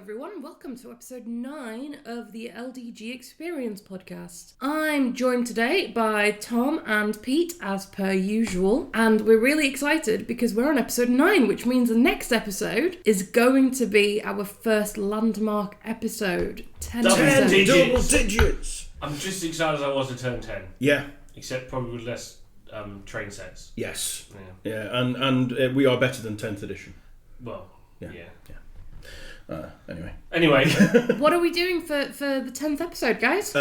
everyone, welcome to episode 9 of the LDG Experience podcast. I'm joined today by Tom and Pete as per usual, and we're really excited because we're on episode 9, which means the next episode is going to be our first landmark episode. 10 double digits! I'm just as excited as I was to turn 10. Yeah. Except probably with less train sets. Yes. Yeah, and we are better than 10th edition. Well, yeah. Anyway. What are we doing for the 10th episode, guys?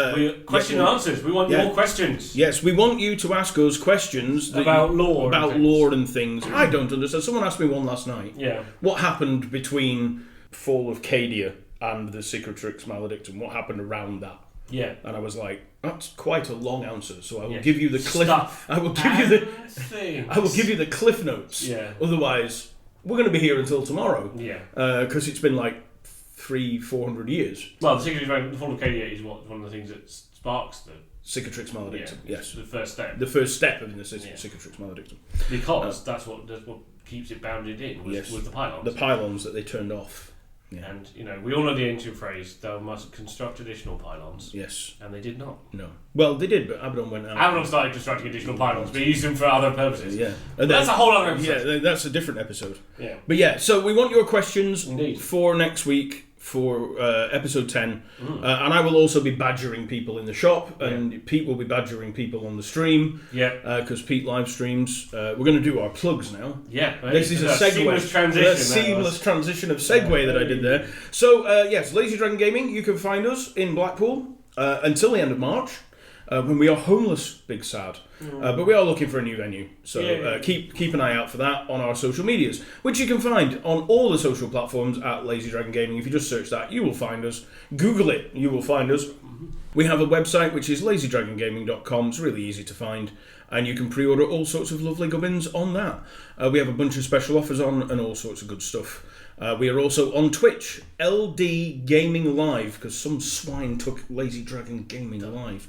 Question and answers. We want your questions. Yes, we want you to ask us questions about lore. About lore and things. I don't understand. Someone asked me one last night. Yeah. What happened between Fall of Cadia and the Cicatrix Maledictum? What happened around that? Yeah. And I was like, that's quite a long answer, so I will give you the cliff. I will give you the cliff notes. Yeah. Otherwise, we're going to be here until tomorrow. Yeah. Because it's been like 300-400 years. Well, the Fall of Cadia is one of the things that sparks the Cicatrix Maledictum. Yeah, yes. The first step. The first step in the Cicatrix Maledictum. Because that's what keeps it bounded in with the pylons. The pylons that they turned off. Yeah. And, we all know the ancient phrase, thou must construct additional pylons. Yes. And they did not. No. Well, they did, but Abaddon went out. Abaddon started constructing additional pylons, but he used them for other purposes. Yeah. And that's a whole other episode. Yeah, that's a different episode. Yeah. But yeah, so we want your questions Indeed. for next week for episode 10. And I will also be badgering people in the shop, and Pete will be badgering people on the stream. Yeah. Because Pete live streams. We're going to do our plugs now. Yeah. This is a segue. Seamless transition of segue that I did there. So, yes, Lazy Dragon Gaming, you can find us in Blackpool until the end of March. When we are homeless, big sad. But we are looking for a new venue. So keep an eye out for that on our social medias, which you can find on all the social platforms at Lazy Dragon Gaming. If you just search that, you will find us. Google it, you will find us. We have a website, which is lazydragongaming.com. It's really easy to find. And you can pre-order all sorts of lovely gubbins on that. We have a bunch of special offers on and all sorts of good stuff. We are also on Twitch, LD Gaming Live, because some swine took Lazy Dragon Gaming Live.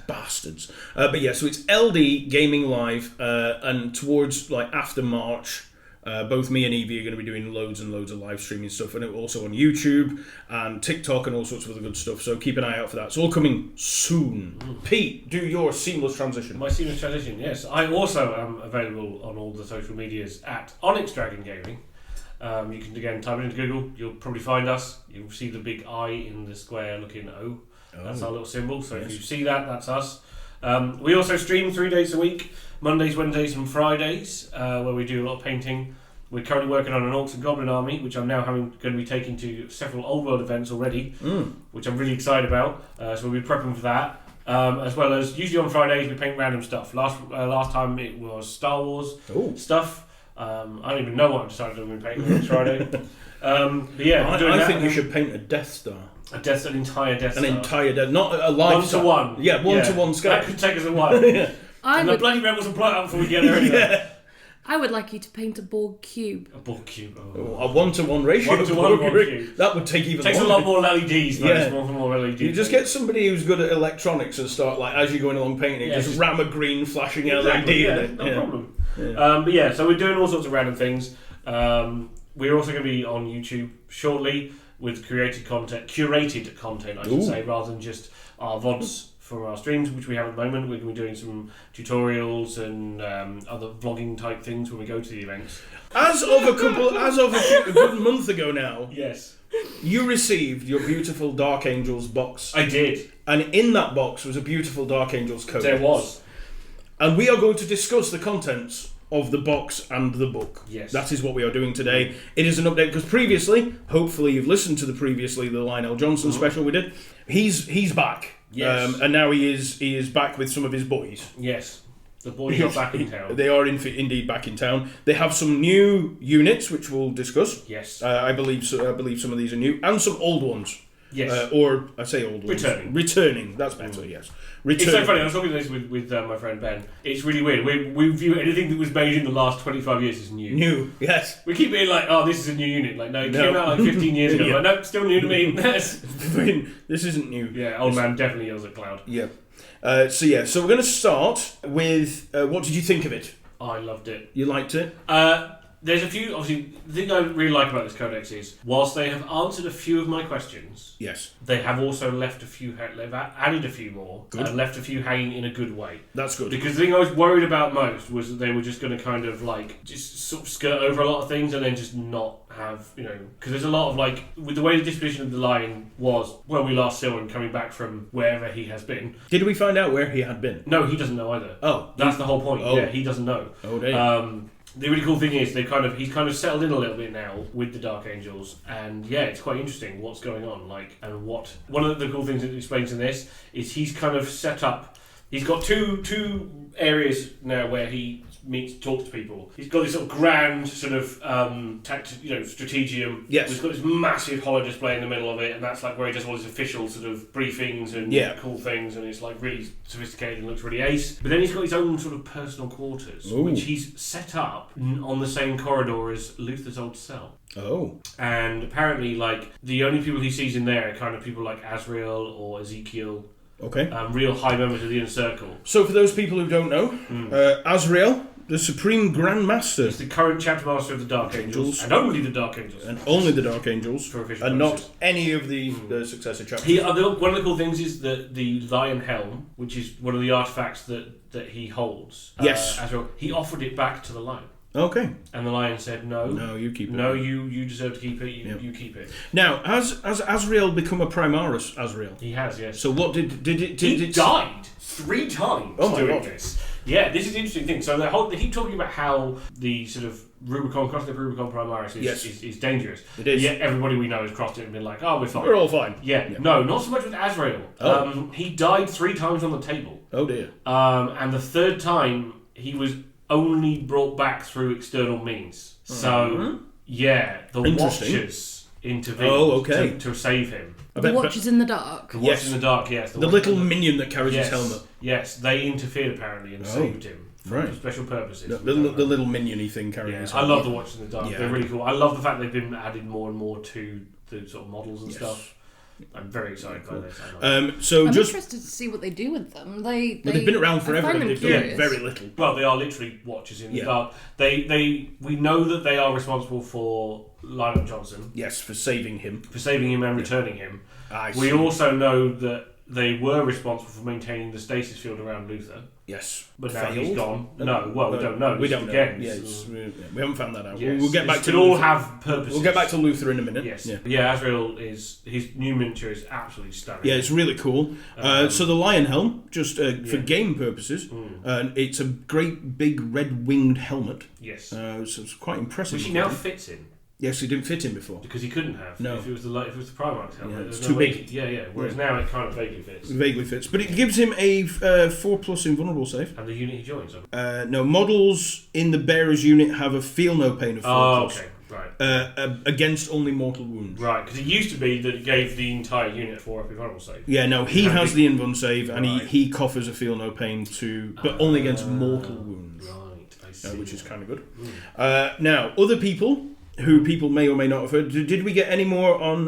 Bastards. But yeah, so it's LD Gaming Live, and towards, after March, both me and Evie are going to be doing loads and loads of live streaming stuff, and also on YouTube and TikTok and all sorts of other good stuff, so keep an eye out for that. It's all coming soon. Pete, do your seamless transition. My seamless transition, yes. I also am available on all the social medias at Onyx Dragon Gaming. You can again type it into Google, you'll probably find us. You'll see the big I in the square looking O. That's our little symbol, so if you see that, that's us. We also stream 3 days a week, Mondays, Wednesdays and Fridays, where we do a lot of painting. We're currently working on an Orcs and Goblin army, which I'm now going to be taking to several Old World events already, which I'm really excited about. So we'll be prepping for that. As well as, usually on Fridays, we paint random stuff. Last time it was Star Wars stuff. I don't even know what I've decided I'm going to paint next Friday. But yeah, I think you should paint a Death Star. An entire Death Star. An entire Death, not a live Star. 1-to-1. Yeah, 1-to-1 scale. That could take us a while. And the bloody rebels will blow it up before we get there anyway. I would like you to paint a Borg cube. A Borg cube. A 1-to-1 ratio. 1-to-1 Borg cube. That would take even longer. Takes a lot more LEDs. Yeah. More LEDs. You just get somebody who's good at electronics and start, as you're going along painting, just ram a green flashing LED in it. No problem. Yeah. So we're doing all sorts of random things. We're also going to be on YouTube shortly with curated content, I should say, rather than just our VODs for our streams, which we have at the moment. We're going to be doing some tutorials and other vlogging type things when we go to the events. As of a good month ago now, yes, you received your beautiful Dark Angels box. I did. And in that box was a beautiful Dark Angels codex. There was. And we are going to discuss the contents of the box and the book. Yes. That is what we are doing today. It is an update because previously, hopefully you've listened to the Lionel Johnson special we did. He's back. Yes. And now he is back with some of his boys. Yes. The boys are back in town. They are indeed back in town. They have some new units which we'll discuss. Yes. I believe some of these are new and some old ones. Yes. Or I say old ones. Returning. That's better. Yes. Returning. It's so funny. I was talking this with my friend Ben. It's really weird. We view anything that was made in the last 25 years as new. New. Yes. We keep being like, oh, this is a new unit. Like, no, it came out 15 years ago. Like, no, still new to me. This isn't new. Yeah. Old man definitely yells at Cloud. Yeah. So we're going to start with what did you think of it? I loved it. You liked it? there's a few, obviously, the thing I really like about this codex is, whilst they have answered a few of my questions, yes, they have also left a few, they've added a few more, and left a few hanging in a good way. That's good. Because the thing I was worried about most was that they were just going to kind of like, just sort of skirt over a lot of things and then just not have, you know, because there's a lot of like, with the way the disposition of the Lion was when we last saw him coming back from wherever he has been. Did we find out where he had been? No, he doesn't know either. Oh. That's the whole point. Oh. Yeah, he doesn't know. Oh, damn. The really cool thing is he's kind of settled in a little bit now with the Dark Angels, and yeah, it's quite interesting what's going on. Like, and what one of the cool things that it explains in this is he's kind of set up. He's got two areas now where he talks to people. He's got this sort of grand sort of strategium. Yes. He's got this massive holo display in the middle of it, and that's like where he does all his official sort of briefings and cool things, and it's like really sophisticated and looks really ace. But then he's got his own sort of personal quarters, which he's set up on the same corridor as Luther's old cell. Oh. And apparently, like, the only people he sees in there are kind of people like Azrael or Ezekiel. Okay. Real high members of the Inner Circle. So for those people who don't know, Azrael, the Supreme Grand Master. He's the current Chapter Master of the Dark Angels. And only the Dark Angels. And only the Dark Angels. For official and purposes. not any of the successor chapters. One of the cool things is that the Lion Helm, which is one of the artifacts that he holds, yes. Azrael, he offered it back to the Lion. Okay. And the Lion said, no. No, you keep it. No, you deserve to keep it. You keep it. Now, has Azrael become a Primaris Azrael? He has, yes. So what did it... He died 3 times doing this. Yeah, this is the interesting thing. So they keep talking about how the sort of crossing the Rubicon Primaris is dangerous. It is. Yet everybody we know has crossed it and been like, oh, we're fine. We're all fine. Yeah. No, not so much with Azrael. Oh. He died 3 times on the table. Oh, dear. And the 3rd time, he was only brought back through external means. So, the Watchers intervened to save him. The Watchers in the Dark. The Watchers in the Dark, yes. The little minion that carries his helmet. Yes, they interfered apparently and saved him. For special purposes. The little minion-y thing carrying his helmet. I love the Watchers in the Dark. They're really cool. I love the fact they've been added more and more to the sort of models and stuff. I'm very excited by this. I'm interested to see what they do with them. They've been around forever and they've done very little. Well, they are literally Watchers in the Dark. We know that they are responsible for Lionel Johnson. Yes, for saving him. And returning him. We also know that they were responsible for maintaining the stasis field around Luther. Yes. But now he's gone. We don't know. We don't know. We haven't found that out. Yes. We'll get back to Luther. All have purposes. We'll get back to Luther in a minute. Yes. Yeah, Azrael his new miniature is absolutely stunning. Yeah, it's really cool. So the Lion Helm, just for game purposes, it's a great big red-winged helmet. Yes. So it's quite impressive. Which he now fits in. Yes, he didn't fit in before. Because he couldn't have. No. If it was the Primarch's helmet. Yeah, it's too big. Whereas now it kind of vaguely fits. Vaguely fits. But it gives him a 4+ invulnerable save. And the unit he joins. No, models in the bearer's unit have a feel no pain of 4+. Oh, okay. Right. Against only mortal wounds. Right, because it used to be that it gave the entire unit 4 up invulnerable save. Yeah, no, he has the invuln save, and he coffers a feel no pain but only against mortal wounds. Right, I see. Which is kind of good. Now, other people who people may or may not have heard. Did we get any more on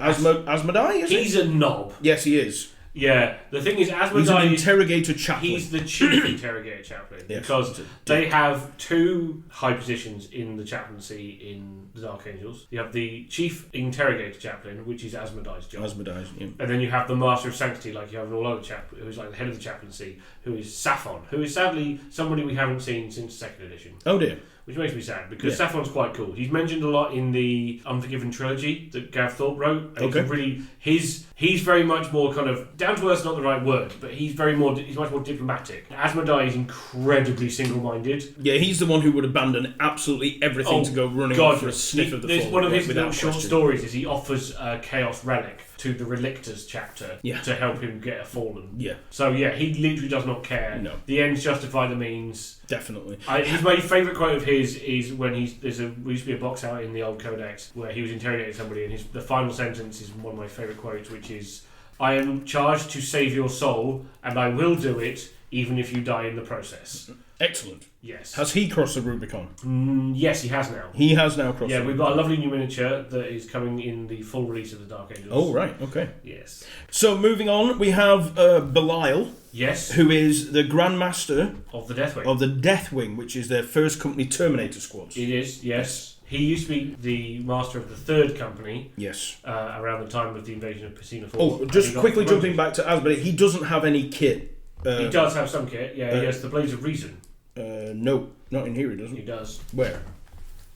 Asmodai? He's a knob. Yes, he is. Yeah, the thing is, Asmodai... He's an interrogator chaplain. He's the chief interrogator chaplain. Because they have 2 high positions in the chaplaincy in the Dark Angels. You have the chief interrogator chaplain, which is Asmodai's job. And then you have the Master of Sanctity, like you have in all other chaplains, who's like the head of the chaplaincy, who is Saffon, who is sadly somebody we haven't seen since 2nd edition. Oh dear. Which makes me sad, because Saffron's quite cool. He's mentioned a lot in the Unforgiven trilogy that Gav Thorpe wrote. And he's very much more kind of, down to earth's not the right word, but he's much more diplomatic. Asmodai is incredibly single-minded. Yeah, he's the one who would abandon absolutely everything to go running off for a sniff of the fall. One of his little short stories is he offers a Chaos Relic to the Relictors chapter to help him get a Fallen. Yeah. So he literally does not care. No. The ends justify the means. Definitely. My favourite quote of his is when there used to be a box out in the old codex where he was interrogating somebody, and the final sentence is one of my favourite quotes, which is, "I am charged to save your soul, and I will do it, even if you die in the process." Excellent. Yes. Has he crossed the Rubicon? Yes, he has now. He has now crossed. Yeah, we've got a lovely new miniature that is coming in the full release of the Dark Angels. Oh right, okay. Yes. So moving on, we have Belial. Yes. Who is the Grandmaster of the Deathwing. Of the Deathwing, which is their first company, Terminator Squads. It is. Yes. He used to be the master of the third company. Yes. Around the time of the invasion of Pacina 4. Oh, just quickly jumping back to Asbury, he doesn't have any kit. He does have some kit. Yeah, he has the Blades of Reason. No, not in here. He doesn't. He does. Where?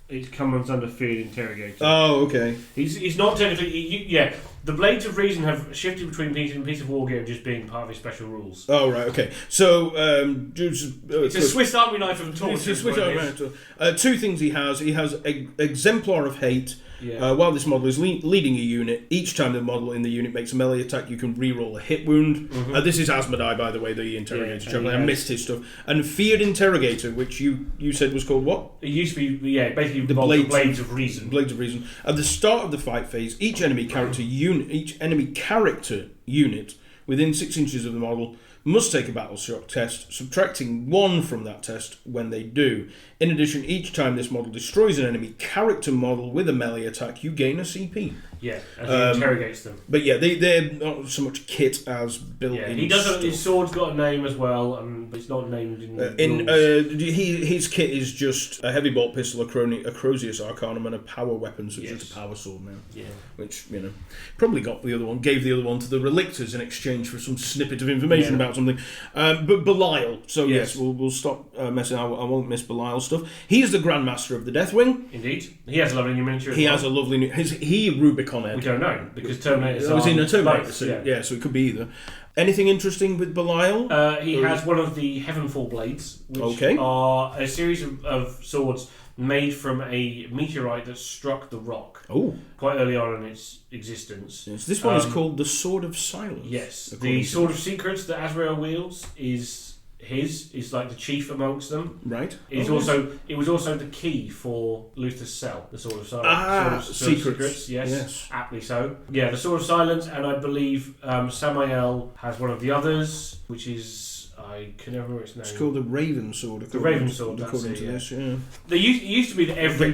It comes under Field Interrogator. Oh, okay. He's not technically. Yeah, the Blades of Reason have shifted between Piece and Piece of Wargame just being part of his special rules. Oh, right, okay. So, it's a Swiss Army knife of torture. It's a Swiss Army knife of torture. Two things he has. He has Exemplar of Hate. Yeah. While this model is leading a unit, each time the model in the unit makes a melee attack, you can re-roll a hit wound. Mm-hmm. This is Asmodai, by the way, the Interrogator champion. I missed his stuff. And Feared Interrogator, which you said was called what? It used to be, basically the Blades of Reason. Blades of Reason. At the start of the fight phase, each enemy character unit within 6 inches of the model must take a battle shock test, subtracting 1 from that test when they do. In addition, each time this model destroys an enemy character model with a melee attack, you gain a CP. Yeah, as he interrogates them. But yeah, they're not so much kit as built-in. He does. His sword's got a name as well, but it's not named in rules. His kit is just a heavy bolt pistol, a Crozius Arcanum, and a power weapon, so it's just a power sword now. Yeah. Which, probably gave the other one to the Relictors in exchange for some snippet of information about something. But Belial. So yes, we'll stop messing. I won't miss Belial stuff. He is the Grandmaster of the Deathwing. Indeed. He has a lovely new miniature. He has a lovely new. He Rubicon. We don't know, because Terminator's was in a Terminator, both, so it could be either. Anything interesting with Belial? He has one of the Heavenfall Blades, which are a series of swords made from a meteorite that struck the rock quite early on in its existence. Yes, this one is called the Sword of Silence. Yes, the Sword of Secrets that Azrael wields is like the chief amongst them. Right. It was also the key for Luther's cell, the Sword of Silence. Secrets. Yes, aptly so. Yeah, the Sword of Silence, and I believe Samael has one of the others, which is, I can never remember its name. It's called the Raven Sword. The Raven Sword, according to this, yeah. It used to be that every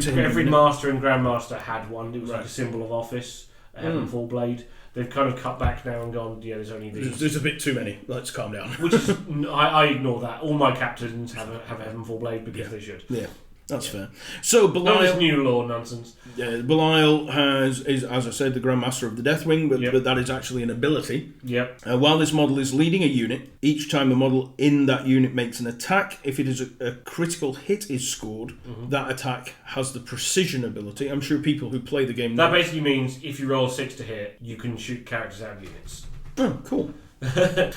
master and grandmaster had one. It was like a symbol of office, a Heavenfall blade. They've kind of cut back now and gone, there's only these. There's a bit too many. Let's calm down. Which is, I ignore that. All my captains have a Heavenfall blade because they should. Yeah. That's fair. So Belial, no, this new law nonsense. Belial is, as I said, the Grandmaster of the Deathwing, but that is actually an ability. Yep. While this model is leading a unit, each time a model in that unit makes an attack, if it is a critical hit is scored, that attack has the precision ability. I'm sure people who play the game know. That basically means if you roll 6 to hit, you can shoot characters out of units. Oh, cool.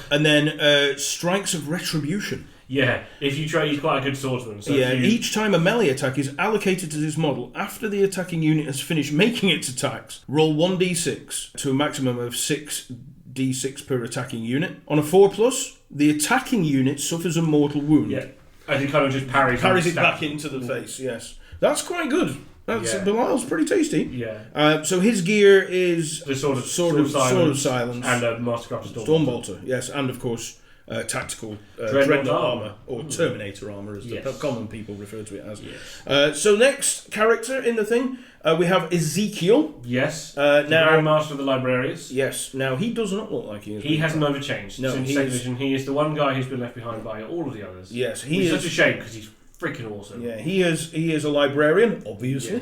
And then Strikes of Retribution. Yeah, if you try, he's quite a good swordsman. So each time a melee attack is allocated to this model, after the attacking unit has finished making its attacks, roll 1d6 to a maximum of 6d6 per attacking unit. On a 4+, the attacking unit suffers a mortal wound. Yeah, and he kind of just parries it back into the face, yes. That's quite good. Belial's pretty tasty. Yeah. So his gear is the sword of silence and a Mastercraft Stormbolter. Yes, and of course tactical Dreadnought armour, or Terminator armour as the common people refer to it as. Yes. So next character in the thing, we have Ezekiel. Yes. Now Grandmaster of the Librarians. Yes. Now he does not look like he is. He hasn't overchanged since Second Edition. He is the one guy who's been left behind by all of the others. Yes, he is. Such a shame because he's freaking awesome. Yeah, he is a librarian, obviously,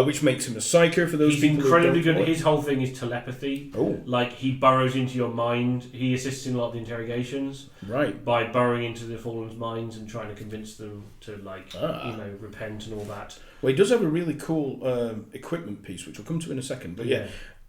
which makes him a psyker for those people. He's incredibly good. His whole thing is telepathy. Oh. Like, he burrows into your mind. He assists in a lot of the interrogations. Right. By burrowing into the fallen's minds and trying to convince them to, repent and all that. Well, he does have a really cool equipment piece, which we'll come to in a second. But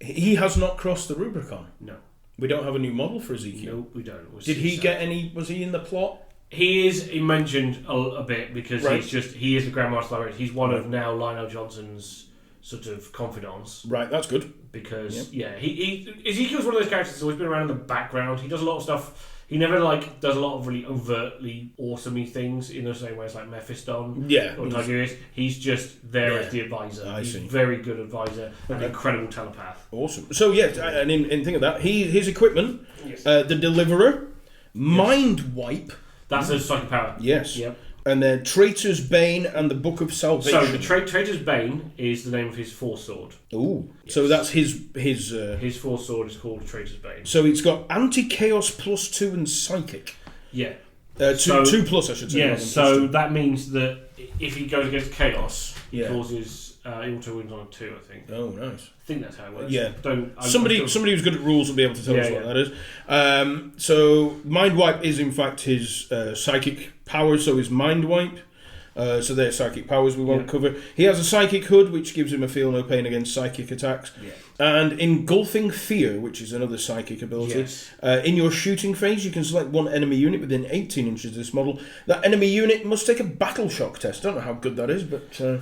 he has not crossed the Rubicon. No. We don't have a new model for Ezekiel. No, we don't. Did he get any... Was he in the plot? He mentioned a bit because he is the Grandmaster Librarian. He's one of now Lionel Johnson's sort of confidants. Right, that's good. Because Ezekiel's one of those characters that's always been around in the background. He does a lot of stuff. He never does a lot of really overtly awesome-y things in the same way as like Mephiston or Tigurius. He's just there as the advisor. He's a very good advisor and incredible telepath. Awesome. So and in think of that, his equipment, the Deliverer, Mind Wipe. That's a psychic power. Yes. Yep. And then Traitor's Bane and the Book of Salvation. So the Traitor's Bane is the name of his force sword. Ooh. Yes. So that's his force sword is called Traitor's Bane. So it's got anti-chaos +2 and psychic. Yeah. 2 plus, I should say. Yeah, so that means that if he goes against chaos, he causes auto wounds on a 2, I think. Oh, nice. I think that's how it works. Yeah. Somebody who's good at rules will be able to tell us what that is. So Mind Wipe is in fact his psychic powers, so his Mind Wipe. So they're psychic powers we won't cover. He has a psychic hood, which gives him a feel no pain against psychic attacks. Yeah. And Engulfing Fear, which is another psychic ability. Yes. In your shooting phase, you can select one enemy unit within 18 inches of this model. That enemy unit must take a battle shock test. I don't know how good that is, but...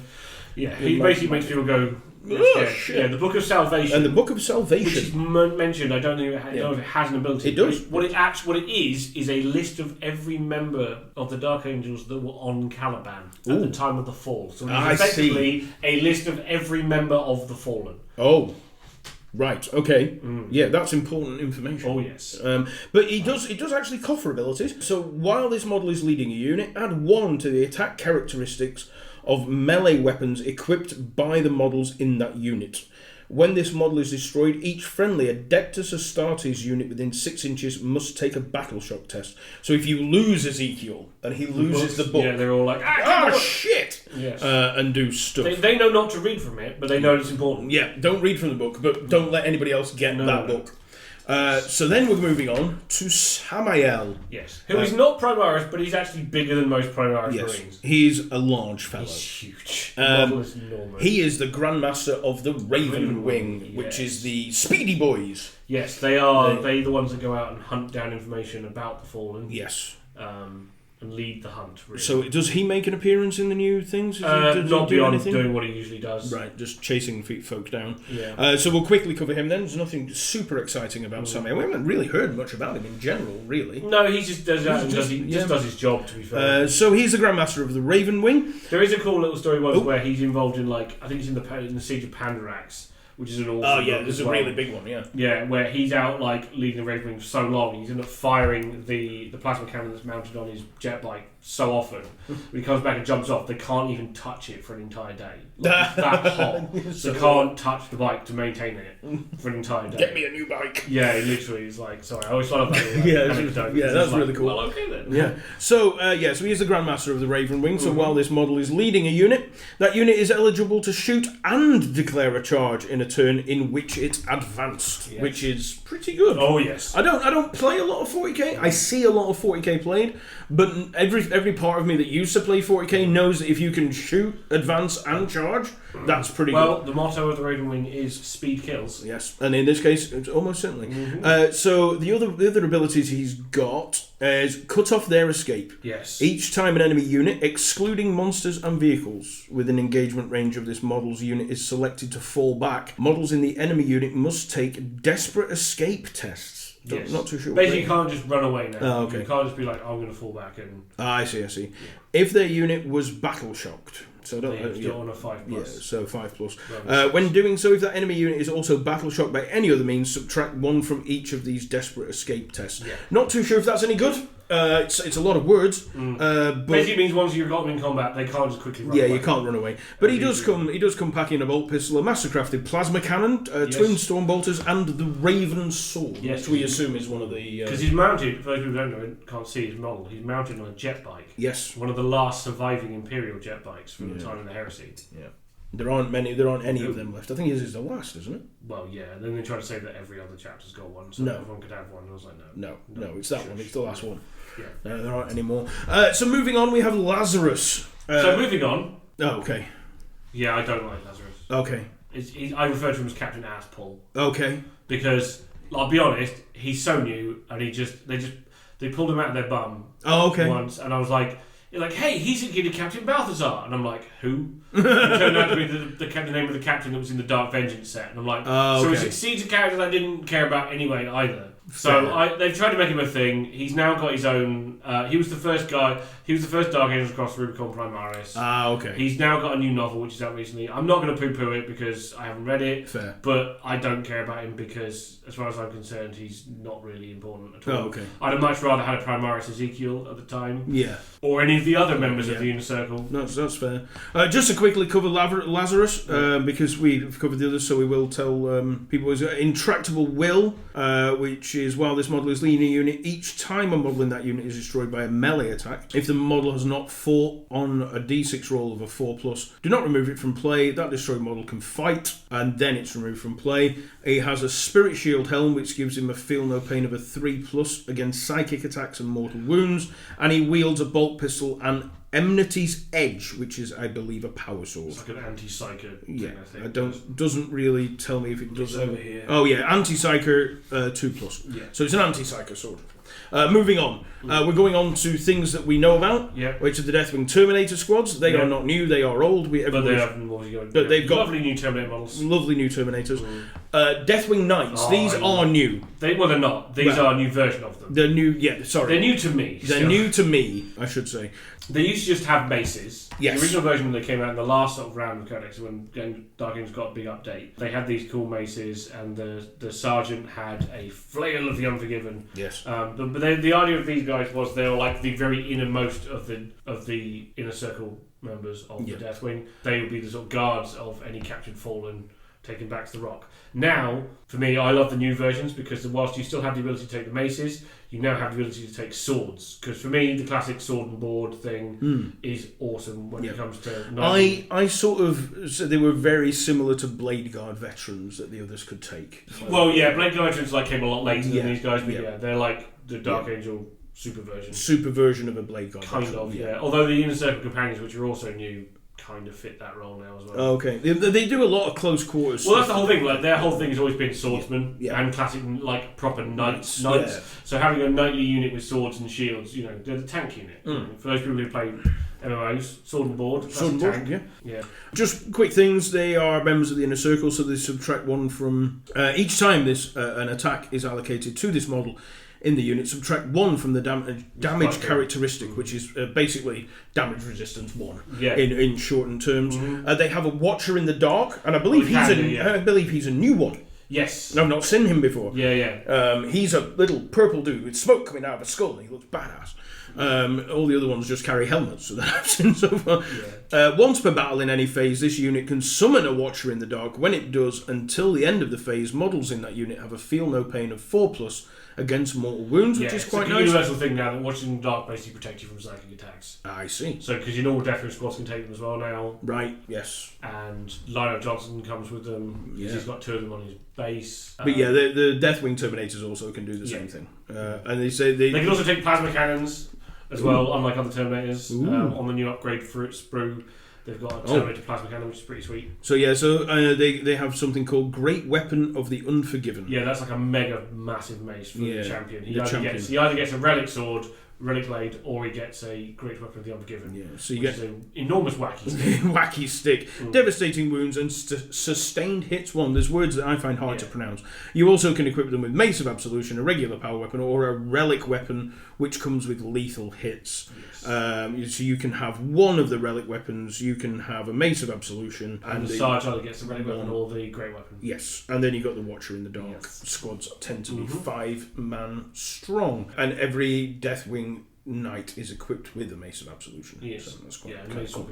he basically makes people go... Oh, shit. Yeah, the Book of Salvation. And the Book of Salvation. Which is mentioned, I don't know if it has an ability. It does. What it is a list of every member of the Dark Angels that were on Caliban at the time of the fall. So it's effectively a list of every member of the Fallen. Oh. Right, okay. Yeah, that's important information. Oh, yes. But it does actually coffer abilities. So while this model is leading a unit, add 1 to the attack characteristics of melee weapons equipped by the models in that unit. When this model is destroyed, each friendly Adeptus Astartes unit within 6 inches must take a battle shock test. So if you lose Ezekiel and he loses the book... Yeah, they're all like, shit! Yes. And do stuff. They know not to read from it, but they know it's important. Yeah, don't read from the book, but don't let anybody else get that book. So then we're moving on to Samael. Yes. Who is not Primaris, but he's actually bigger than most Primaris Marines. He's a large fellow. He's huge. He is the Grandmaster of the Ravenwing, which is the Speedy Boys. Yes, they are. They're the ones that go out and hunt down information about the Fallen. Yes. And lead the hunt, really. So does he make an appearance in the new things? Not beyond doing what he usually does. Right, just chasing folk down. Yeah. So we'll quickly cover him then. There's nothing super exciting about Samuel. We haven't really heard much about him in general, really. No, he just does that does his job, to be fair. So he's the Grandmaster of the Ravenwing. There is a cool little story where he's involved in, I think it's in the Siege of Pandarax, which is an awesome... Oh, yeah, there's a really big one, yeah. Yeah, where he's out, leading the Ravenwing for so long, he's ended up firing the plasma cannon that's mounted on his jet bike so often. When he comes back and jumps off, they can't even touch it for an entire day. It's that hot. They can't touch the bike to maintain it for an entire day. Get me a new bike. Yeah, he literally is sorry, I always love that. That's really cool. Well, okay then. Yeah. So he is the Grandmaster of the Ravenwing. So while this model is leading a unit, that unit is eligible to shoot and declare a charge in a turn in which it's advanced, which is pretty good. Oh yes. I don't play a lot of 40k. I see a lot of 40k played, but every part of me that used to play 40k knows that if you can shoot, advance, and charge, that's pretty good. Well, the motto of the Ravenwing is speed kills. Yes, and in this case, it's almost certainly. So the other abilities he's got is cut off their escape. Yes. Each time an enemy unit, excluding monsters and vehicles, within engagement range of this model's unit is selected to fall back, models in the enemy unit must take desperate escape tests. Not too sure. Basically, you can't just run away now. Oh, okay. You can't just be like, I'm going to fall back and... I see. Yeah. If their unit was battle shocked, so on a 5+. Yeah, so 5+. When doing so, if that enemy unit is also battle shocked by any other means, subtract 1 from each of these desperate escape tests. Yeah. Not too sure if that's any good. It's a lot of words. But basically, it means once you've got them in combat, they can't just quickly run away. Yeah, you can't run away. But he does come packing a bolt pistol, a mastercrafted plasma cannon, twin storm bolters, and the Raven sword, which we assume is one of the... Because he's mounted, for those people who don't know, can't see his model, he's mounted on a jet bike. Yes. One of the last surviving Imperial jet bikes from the time of the Heresy. Yeah. There aren't any of them left. I think his is the last, isn't it? Well, yeah. And then they try to say that every other chapter's got one, so everyone could have one. I was like, no, it's that one. It's the last one. Yeah. No, there aren't any more. So moving on, we have Lazarus. Moving on. Oh, okay. Yeah, I don't like Lazarus. Okay. I refer to him as Captain Asspaul. Okay. Because, I'll be honest, he's so new, and they pulled him out of their bum. Oh, okay. Once, and I was like, hey, he's a kid of Captain Balthazar. And I'm like, who? It turned out to be the name of the captain that was in the Dark Vengeance set. And I'm like, so he succeeds a character I didn't care about anyway either. So they've tried to make him a thing. He's now got his own... he was the first guy... He was the first Dark Angels across Rubicon Primaris. Okay. He's now got a new novel which is out recently. I'm not going to poo-poo it because I haven't read it. Fair. But I don't care about him because, as far as I'm concerned, he's not really important at all. Okay. I'd have much rather had a Primaris Ezekiel at the time. Yeah. Or any of the other members of the Inner Circle. That's fair. Just to quickly cover Lazarus, because we've covered the others, so we will tell people his Intractable Will, which is while this model is leading a unit, each time a model in that unit is destroyed by a melee attack, if the model has not fought on a d6 roll of a 4+, do not remove it from play. That destroyed model can fight, and then it's removed from play. He has a Spirit Shield Helm, which gives him a Feel No Pain of a 3+ against psychic attacks and mortal wounds, and he wields a bolt pistol and Enmity's Edge, which is, I believe, a power sword. It's like an anti-psyker thing, I think. Doesn't really tell me if it does. It's over here. Oh yeah, anti-psyker 2+. Yeah. So it's an anti-psyker sword. Moving on, we're going on to things that we know about, which are the Deathwing Terminator squads. They are not new; they are old. They've got lovely new Terminator models. Lovely new Terminators. Deathwing Knights. These are new. They're not. These are a new version of them. They're new. Yeah, sorry. They're new to me. They're new to me, I should say. They used to just have maces. Yes. The original version when they came out in the last sort of round of codex, when Dark Angels got a big update, they had these cool maces, and the sergeant had a flail of the Unforgiven. Yes. But the idea of these guys was they were like the very innermost of the Inner Circle members of the Deathwing. They would be the sort of guards of any captured fallen taken back to the Rock. Now, for me, I love the new versions because whilst you still have the ability to take the maces, you now have the ability to take swords. Because for me, the classic sword and board thing is awesome when it comes to... I sort of... So they were very similar to Blade Guard veterans that the others could take. Well, yeah, Blade Guard veterans came a lot later than these guys, but they're like the Dark Angel super version. Super version of a Blade Guard kind veteran. Of, yeah. Although the Inner Circle Companions, which are also new, kind of fit that role now as well. Okay. They do a lot of close quarters. Well, that's the whole thing. Like their whole thing has always been swordsmen and classic, like proper knights. Yeah. So having a knightly unit with swords and shields, they're the tank unit. For those people who play MMOs, sword and board. Sword and board, tank. Yeah. Just quick things. They are members of the Inner Circle, so they subtract 1 from each time an attack is allocated to this model. In the unit, subtract 1 from the damage characteristic, which is basically damage resistance 1 in shortened terms. They have a Watcher in the Dark, and I believe he's a new one. Yes. I've not seen him before. Yeah. He's a little purple dude with smoke coming out of a skull. He looks badass. All the other ones just carry helmets, so that I've seen so far. Once per battle in any phase, this unit can summon a Watcher in the Dark. When it does, until the end of the phase, models in that unit have a Feel No Pain of 4+ against mortal wounds, which is quite nice. It's a universal thing now that Watching in the Dark basically protects you from psychic attacks. I see. So, because your normal Deathwing squads can take them as well now. Right, yes. And Lionel Johnson comes with them, because he's got 2 of them on his base. But the Deathwing Terminators also can do the same thing. And they say they can also take plasma cannons as well, unlike other Terminators. On the new upgrade for sprue, they've got a Terminator plasma cannon, which is pretty sweet. So they have something called Great Weapon of the Unforgiven. Yeah, that's like a mega massive mace for the champion. He either gets a relic sword, relic blade, or he gets a Great Weapon of the Unforgiven. Yeah, so you get an enormous wacky stick. Wacky stick. Devastating wounds and sustained hits 1. There's words that I find hard to pronounce. You also can equip them with Mace of Absolution, a regular power weapon, or a relic weapon, which comes with lethal hits. Yes. So you can have 1 of the relic weapons, you can have a Mace of Absolution, and the Sarge either gets the relic weapon or the Great Weapon. Yes, and then you got the Watcher in the Dark. Yes. Squads tend to be 5-man strong, and every Deathwing Knight is equipped with a Mace of Absolution. Yes. So that's quite cool.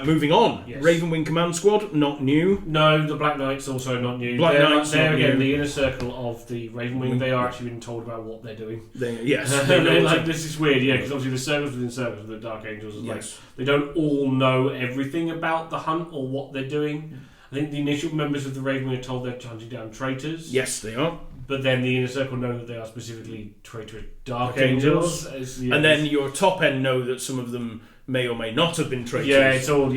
Moving on. Yes. Ravenwing Command Squad, not new. No, the Black Knights also not new. They're again the Inner Circle of the Ravenwing. They are actually been told about what they're doing. They're like, this is weird, because obviously the circles within circles of the Dark Angels is they don't all know everything about the hunt or what they're doing. I think the initial members of the Ravenwing are told they're hunting down traitors. Yes, they are. But then the Inner Circle know that they are specifically traitorous Dark Angels. And then your top end know that some of them may or may not have been traitors. It's all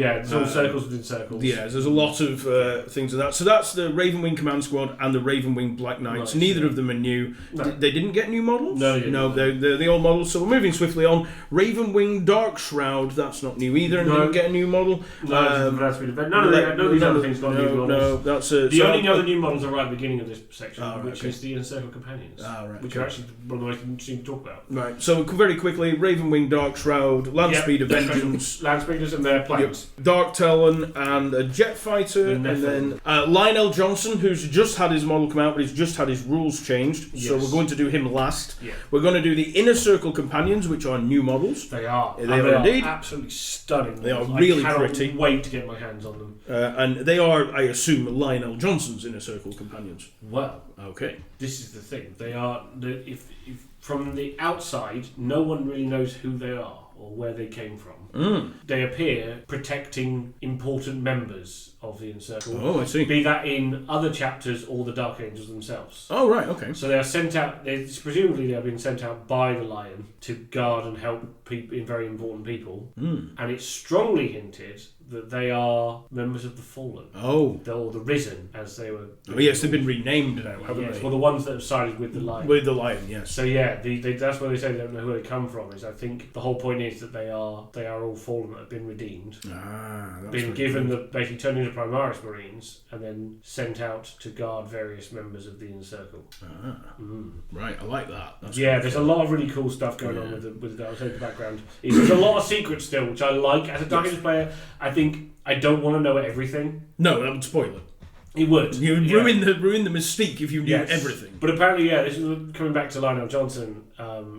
circles within circles. Yeah, there's a lot of things in that. So that's the Ravenwing Command Squad and the Ravenwing Black Knights. Neither of them are new. No. They didn't get new models? No, they're the old models. So we're moving swiftly on. Ravenwing Dark Shroud, that's not new either. And didn't get a new model. None of these other things got new models. No, that's the only other new models are right at the beginning of this section, which is the Inner Circle Companions, which are actually one of the most interesting to talk about. Right, so very quickly, Ravenwing Dark Shroud, Landspeeder Vengeance. Landspeeders and their planes. Dark Talon and a Jet Fighter, and then Lionel Johnson, who's just had his model come out, but he's just had his rules changed, so we're going to do him last. Yeah. We're going to do the Inner Circle Companions, which are new models. They are. They are indeed. Absolutely stunning. They are really I cannot pretty. Wait to get my hands on them. And they are, I assume, Lionel Johnson's Inner Circle Companions. Well, okay. This is the thing. They are, if from the outside, no one really knows who they are or where they came from. They appear protecting important members of the Inner Circle. Oh, I see. Be that in other chapters or the Dark Angels themselves. Oh, right, okay. So they are sent out, presumably they have been sent out by the Lion to guard and help people, very important people. And it's strongly hinted that they are members of the Fallen. Oh. Or the Risen, as they were. Oh, yes, they've been renamed now, haven't they? Well, the ones that have sided with the Lion. With the Lion, yes. So that's where they say they don't know who they come from. Is I think the whole point is that they are all Fallen that have been redeemed. That's been given basically turned into Primaris Marines and then sent out to guard various members of the Inner Circle. Right, I like that. That's there's a lot of really cool stuff going on with the background. There's a lot of secrets still, which I like. As a Dark Ages player, I think I don't want to know everything. No, that would spoil it. It would. You would ruin the mystique if you knew everything. But apparently, this is coming back to Lionel Johnson.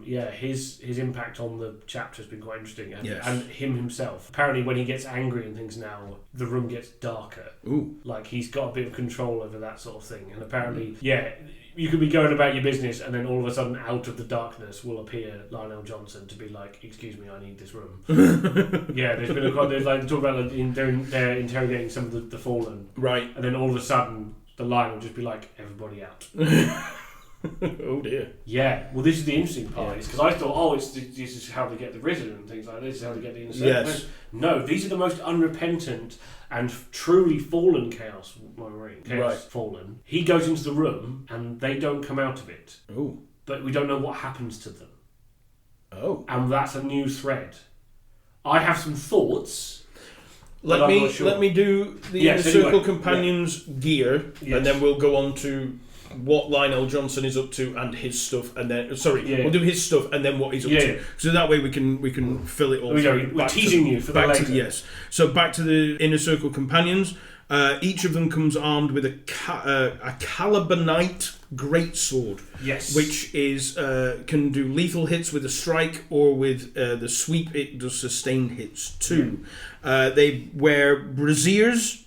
His impact on the chapter has been quite interesting, and him himself. Apparently, when he gets angry and things now, the room gets darker. Ooh. Like he's got a bit of control over that sort of thing. And apparently, you could be going about your business, and then all of a sudden, out of the darkness, will appear Lionel Johnson to be like, "Excuse me, I need this room." There's been talk about they're interrogating some of the Fallen, right? And then all of a sudden, the Lion will just be like, "Everybody out." Oh dear. Yeah. Well, this is the interesting part, because I thought, this is how they get the Risen and things like this. This is how they get the Inner Circle. Yes. No, these are the most unrepentant and truly fallen Chaos Fallen. He goes into the room and they don't come out of it. Oh. But we don't know what happens to them. Oh. And that's a new thread. I have some thoughts. Let me do the Inner Circle Companions gear, and then we'll go on to what Lionel Johnson is up to and his stuff, and then we'll do his stuff and then what he's up to. So that way we can fill it all. We're teasing you for the later. Yes. So back to the Inner Circle Companions. Each of them comes armed with a Calibanite greatsword. Yes. Which is can do lethal hits with a strike, or with the sweep it does sustained hits too. They wear braziers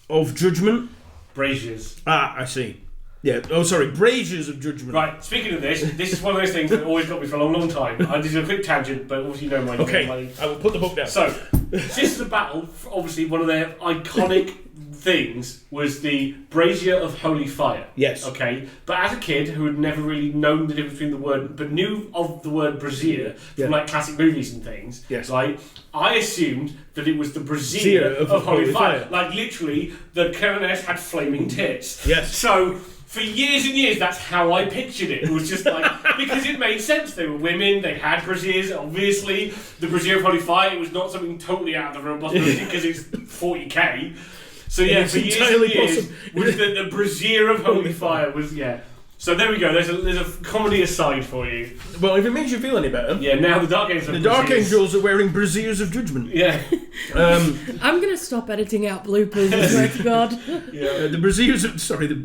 of judgment. Braziers. I see. Yeah. Oh, sorry. Braziers of judgment. Right. Speaking of this is one of those things that always got me for a long, long time. I did a quick tangent, but obviously you know my. Okay. I will put the book down. So, Sisters of Battle, obviously one of their iconic things was the Brazier of Holy Fire. Yes. Okay. But as a kid who had never really known the difference between the word, but knew of the word brazier from like classic movies and things. Yes. Right. I assumed that it was the brazier of Holy Fire. Like literally, the Coloness had flaming tits. Yes. So for years and years, that's how I pictured it. It was just like, because it made sense. They were women, they had braziers, obviously. The brazier of Holy Fire, it was not something totally out of the realm of possibility because it's 40k. So for years and years, was the brazier of Holy Fire was, So there we go, there's a comedy aside for you. Well, if it makes you feel any better. Yeah, now the Dark Angels are wearing braziers of judgment. Yeah. I'm going to stop editing out bloopers, I swear to God. The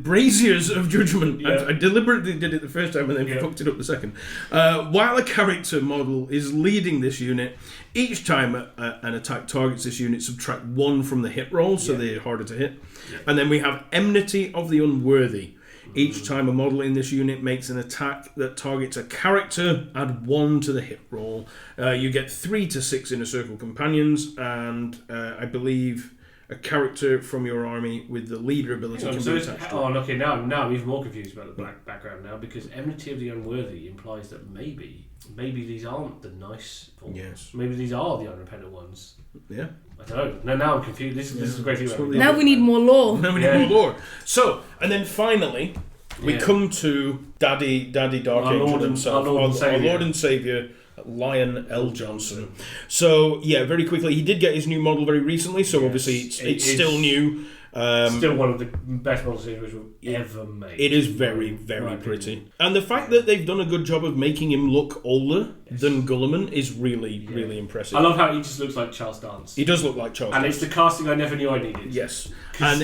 braziers of judgment. Yeah. I deliberately did it the first time and then fucked it up the second. While a character model is leading this unit, each time an attack targets this unit, subtract 1 from the hit roll, so they're harder to hit. Yeah. And then we have Enmity of the Unworthy. Each time a model in this unit makes an attack that targets a character, add 1 to the hit roll. You get 3 to 6 Inner Circle Companions, and I believe a character from your army with the leader ability can be attached to. Okay, now I'm even more confused about the black background now, because Enmity of the Unworthy implies that maybe these aren't the nice forms. Yes. Maybe these are the unrepentant ones. Yeah. I don't know. Now I'm confused. This is a great thing. Now we need more lore. Now we need more lore. So, and then finally, we come to Daddy Dark Angel himself, our Lord and Saviour, Lion L. Johnson. So, yeah, very quickly, he did get his new model very recently, so obviously it's still new. Still one of the best model series we've ever made. It is very, very pretty. And the fact that they've done a good job of making him look older than Gulliman is really, really impressive. I love how he just looks like Charles Dance. He does look like Charles Dance. And Dance. it's the casting I never knew I needed. Yes. And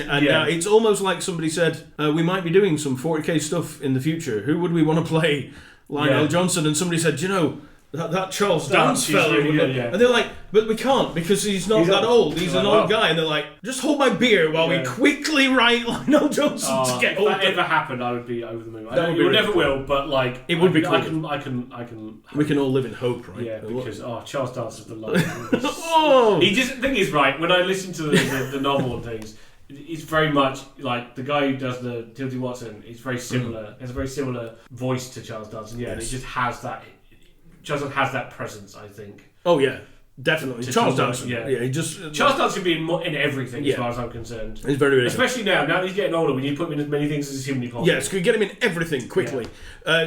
it's almost like somebody said, we might be doing some 40k stuff in the future. Who would we want to play Lionel Johnson? And somebody said, that Charles Dance fellow. Really good, And they're like, but we can't because he's not that old. He's an old guy. And they're like, just hold my beer while we quickly write Lionel Johnson to get older. If that ever happened, I would be over the moon. It never will, but like, it would be cool. I can. We can all live in hope, right? Yeah, because Charles Dance is the love. He just, the thing is, right, when I listen to the novel and things, it's very much like the guy who does the Tildy Watson. It's very similar. Has a very similar voice to Charles Dance, and and it just has that. Johnson has that presence, I think. Oh yeah, definitely. Charles Dance. He just Charles Dance should be in everything, as far as I'm concerned. He's very, very especially now that he's getting older. We need to put him in as many things as humanly possible. Yes, we get him in everything quickly.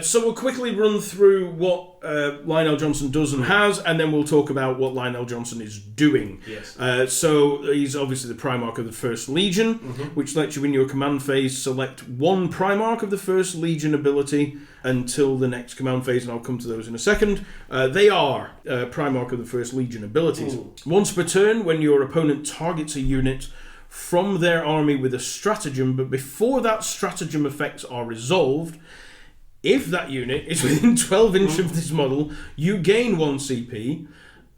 So we'll quickly run through what Lionel Johnson does and has, and then we'll talk about what Lionel Johnson is doing. Yes. So he's obviously the Primarch of the First Legion, which lets you in your command phase select one Primarch of the First Legion ability until the next command phase, and I'll come to those in a second. They are Primarch of the First Legion abilities. Once per turn, when your opponent targets a unit from their army with a stratagem, but before that stratagem effects are resolved, if that unit is within 12 inches of this model, you gain 1 CP,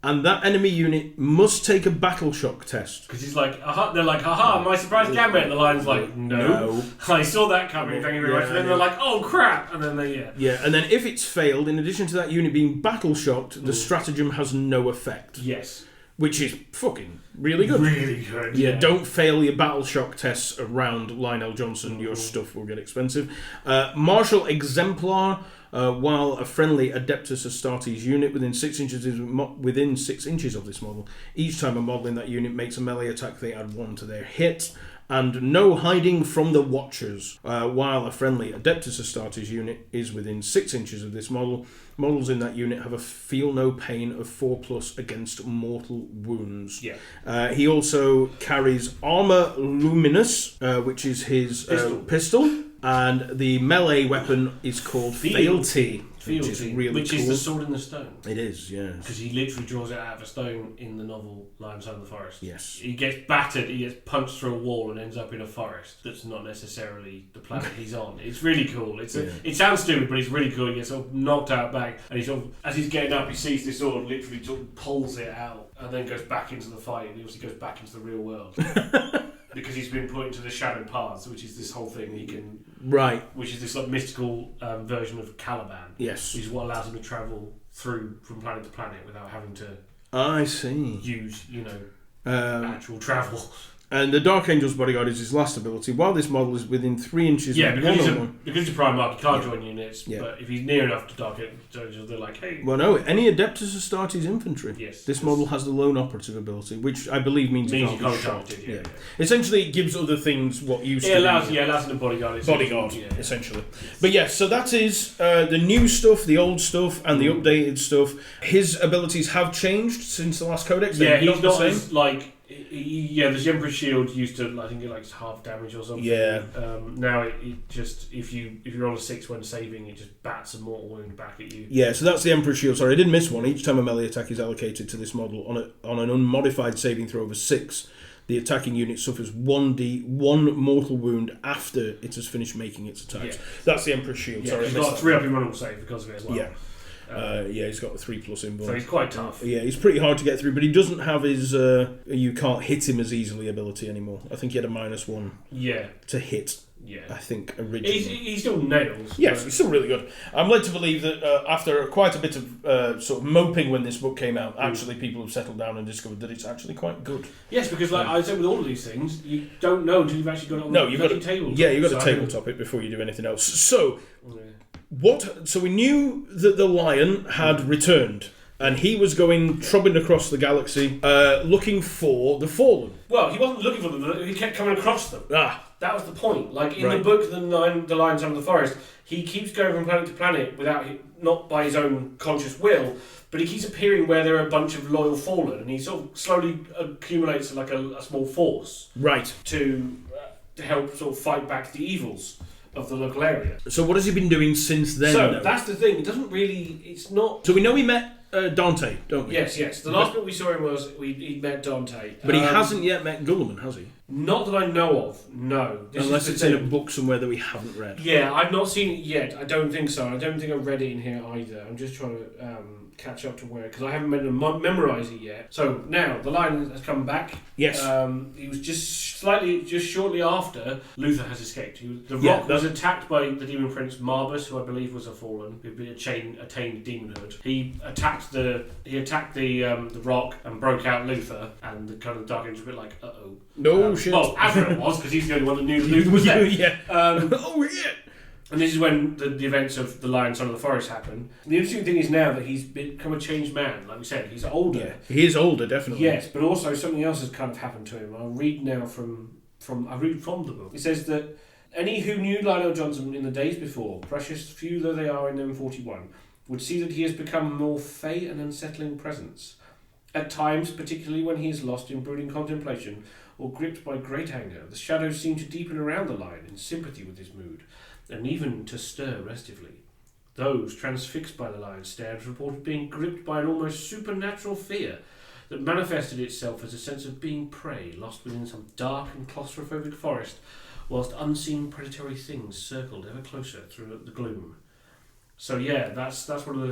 and that enemy unit must take a battle shock test. Because he's like, they're like, haha, my surprise gambit. And the lion's like, no. I saw that coming, thank you very much. And then they're like, oh crap. And then they, and then if it's failed, in addition to that unit being battle shocked, the stratagem has no effect. Yes. Which is fucking really good. Really good. Yeah, don't fail your battle shock tests around Lionel Johnson. Your stuff will get expensive. Martial Exemplar. While a friendly Adeptus Astartes unit within 6 inches of this model, each time a model in that unit makes a melee attack, they add 1 to their hit. And no hiding from the Watchers. While a friendly Adeptus Astartes unit is within 6 inches of this model, models in that unit have a feel no pain of 4+ against mortal wounds. Yeah. He also carries Armor Luminous, which is his pistol. And the melee weapon is called Fealty. Which is really cool. Is the sword in the stone. It is, yeah. Because he literally draws it out of a stone in the novel Lions of the Forest. Yes. He gets battered, he gets punched through a wall and ends up in a forest that's not necessarily the planet he's on. It's really cool. It sounds stupid, but it's really cool. He gets sort of knocked out back, and he sort of, as he's getting up, he sees this sword, literally sort of pulls it out, and then goes back into the fight, and he obviously goes back into the real world. Because he's been put into the Shadowed Paths, which is this whole thing he can... Right. Which is this like mystical version of Caliban. Yes. Which is what allows him to travel through from planet to planet without having to... I see. Use, actual travel. And the Dark Angel's Bodyguard is his last ability. While this model is within 3 inches of because he's a Primarch, he can't join units, but if he's near enough to Dark Angel, they're like, hey... Well, no, any Adeptus Astartes infantry. Yes. This model has the lone operative ability, which I believe means he can't be shot. Yeah. Essentially, it gives other things what used to be... It allows him to bodyguard. Essentially. But yes, so that is the new stuff, the old stuff, and the updated stuff. His abilities have changed since the last codex. Yeah, he's not as, like... the Emperor's Shield used to, I think, get like half damage or something. Yeah. Now it just if you're on a 6 when saving, it just bats a mortal wound back at you. Yeah, so that's the Emperor's Shield. Sorry, I did miss one. Each time a melee attack is allocated to this model on an unmodified saving throw of a 6, the attacking unit suffers 1 mortal wound after it has finished making its attacks. Yeah. That's the Emperor's Shield. Yeah, sorry, he's got a 3-up invulnerable save because of it as well. Yeah. He's got a 3+ invuln. So he's quite tough. Yeah, he's pretty hard to get through, but he doesn't have his you can't hit him as easily ability anymore. I think he had a -1 to hit. I think, originally. He still nails. Yes, he's still really good. I'm led to believe that after quite a bit of sort of moping when this book came out, actually people have settled down and discovered that it's actually quite good. Yes, because like I said with all of these things, you don't know until you've actually got it on the tabletop. Yeah, you've got to tabletop it before you do anything else. So, So we knew that the lion had returned. And he was going trobbing across the galaxy, looking for the Fallen. Well, he wasn't looking for them; he kept coming across them. That was the point. Like in the book, the Lion Son of the Forest, he keeps going from planet to planet not by his own conscious will, but he keeps appearing where there are a bunch of loyal Fallen, and he sort of slowly accumulates like a small force, right, to help sort of fight back the evils of the local area. So, what has he been doing since then? So that's the thing. It doesn't really. It's not. So we know he met Dante, don't we? Yes. The last bit we saw him was he met Dante. But he hasn't yet met Gulliman, has he? Not that I know of, no. Unless it's in a book somewhere that we haven't read. Yeah, I've not seen it yet. I don't think so. I don't think I've read it in here either. I'm just trying to catch up to where, because I haven't memorised it yet. So now the lion has come back. Yes. He was just shortly after Luther has escaped. The rock was attacked by the demon prince Marbus, who I believe was a Fallen, who'd been attained demonhood. He attacked the rock and broke out Luther, and the kind of Dark Angel was a bit like, uh-oh. No shit. Well, Azrael was, because he's the only one that knew Luther was there. Yeah. Oh shit. And this is when the events of the Lion Son of the Forest happen. And the interesting thing is now that he's become a changed man. Like we said, he's older. Yeah, he is older, definitely. Yes, but also something else has kind of happened to him. I'll read now from the book. It says that any who knew Lionel Johnson in the days before, precious few though they are in M41, would see that he has become a more fey and unsettling presence. At times, particularly when he is lost in brooding contemplation or gripped by great anger, the shadows seem to deepen around the lion in sympathy with his mood, and even to stir restively. Those transfixed by the lion's stare reported being gripped by an almost supernatural fear that manifested itself as a sense of being prey lost within some dark and claustrophobic forest, whilst unseen predatory things circled ever closer through the gloom. So yeah, that's one of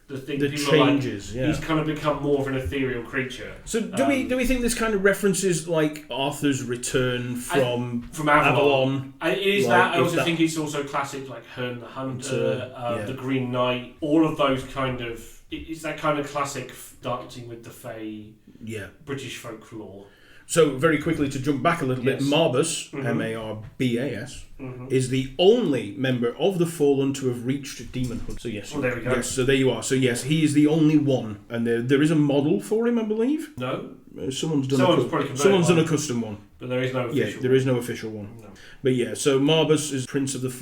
the things. The people changes, are like, he's kind of become more of an ethereal creature. So do we think this kind of references like Arthur's return from Avalon? It is like, that. I also think it's also classic like Herne the Hunter, the Green Knight, all of those kind of. It's that kind of classic dancing with the Fae, British folklore. So, very quickly, to jump back a little bit, Marbus, Marbas, is the only member of the Fallen to have reached demonhood. So, yes. Well, there we go. Yes, so there you are. So, yes, he is the only one. And there is a model for him, I believe. No. Someone's done a custom one. But there is no official one. Yeah, there is no official one. No. But yeah, so Marbus is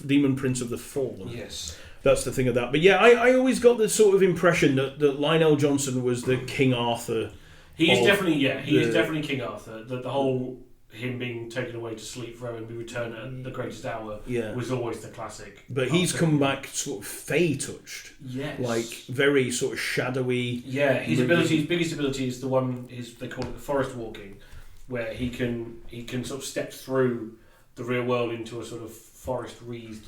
Demon Prince of the Fallen. Yes. That's the thing of that. But yeah, I always got this sort of impression that Lionel Johnson was the King Arthur. He is definitely King Arthur. The whole him being taken away to sleep forever and be returned at the greatest hour was always the classic. But he's come back sort of Fey touched. Yes. Like very sort of shadowy. Yeah, his biggest ability is the one they call it the forest walking, where he can sort of step through the real world into a sort of forest wreathed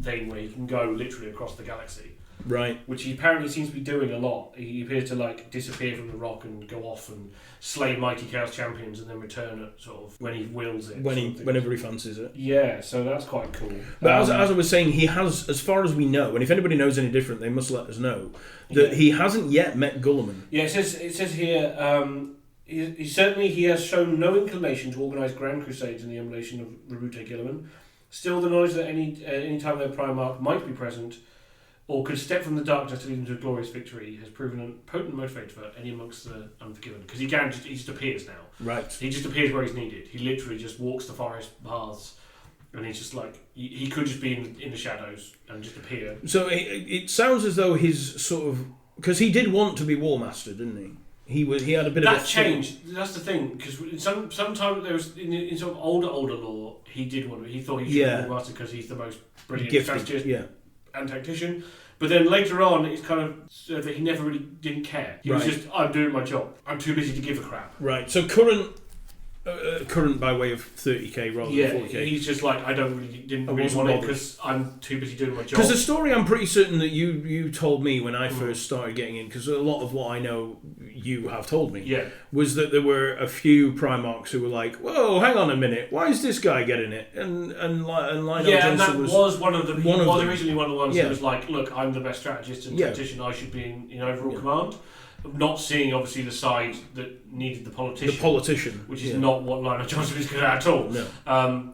thing where he can go literally across the galaxy. Right. Which he apparently seems to be doing a lot. He appears to like disappear from the rock and go off and slay mighty chaos champions and then return at sort of when he wills it. Whenever he fancies it. Yeah, so that's quite cool. But as I was saying, he has, as far as we know, and if anybody knows any different, they must let us know, that he hasn't yet met Gulliman. Yeah, it says here, he has shown no inclination to organise grand crusades in the emulation of Rerute Gilliman. Still, the knowledge that any time their Primarch might be present or could step from the darkness to lead them to a glorious victory has proven a potent motivator for any amongst the unforgiven. Because he just appears now. Right. He just appears where he's needed. He literally just walks the forest paths, and he's just like he could just be in the shadows and just appear. So it sounds as though his sort of, because he did want to be War Master, didn't he? He had a bit of that changed. That's the thing, because sometimes there was in sort of older lore he did want to. He thought he should be War Master because he's the most brilliant strategist and tactician. But then later on, it's kind of that he never really didn't care. He was just, I'm doing my job. I'm too busy to give a crap. Right. So current current by way of 30k rather than 40k. He's just like, didn't really want it because I'm too busy doing my job. Because the story, I'm pretty certain that you told me when I first started getting in, because a lot of what I know you have told me, was that there were a few Primarchs who were like, whoa, hang on a minute, why is this guy getting it? And Lionel Johnson was one of them. He was originally one of the ones who was like, look, I'm the best strategist and tactician, I should be in overall command. Not seeing, obviously, the side that needed the politician. Which is not what Lionel Johnson is good at all. No.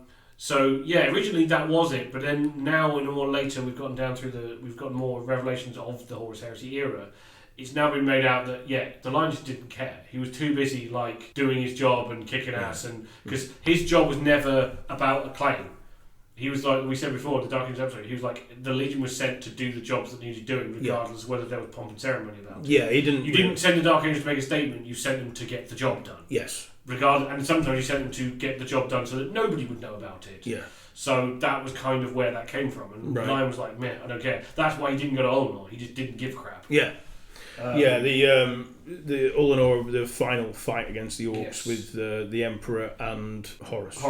Originally that was it, but then now, in a more later, we've gotten more revelations of the Horus Heresy era. It's now been made out that, the Lion just didn't care. He was too busy, doing his job and kicking ass, and because his job was never about a claim. He was like we said before, the Dark Ages episode, he was like, the Legion was sent to do the jobs that needed doing, regardless of whether there was pomp and ceremony about it. Yeah, he didn't... You didn't send the Dark Ages to make a statement, you sent them to get the job done. Yes. And sometimes you sent them to get the job done so that nobody would know about it. Yeah. So that was kind of where that came from. And Ryan was like, man, I don't care. That's why he didn't go to Ullanor. He just didn't give a crap. Yeah. The Ullanor, the final fight against the Orcs with the Emperor and Horus.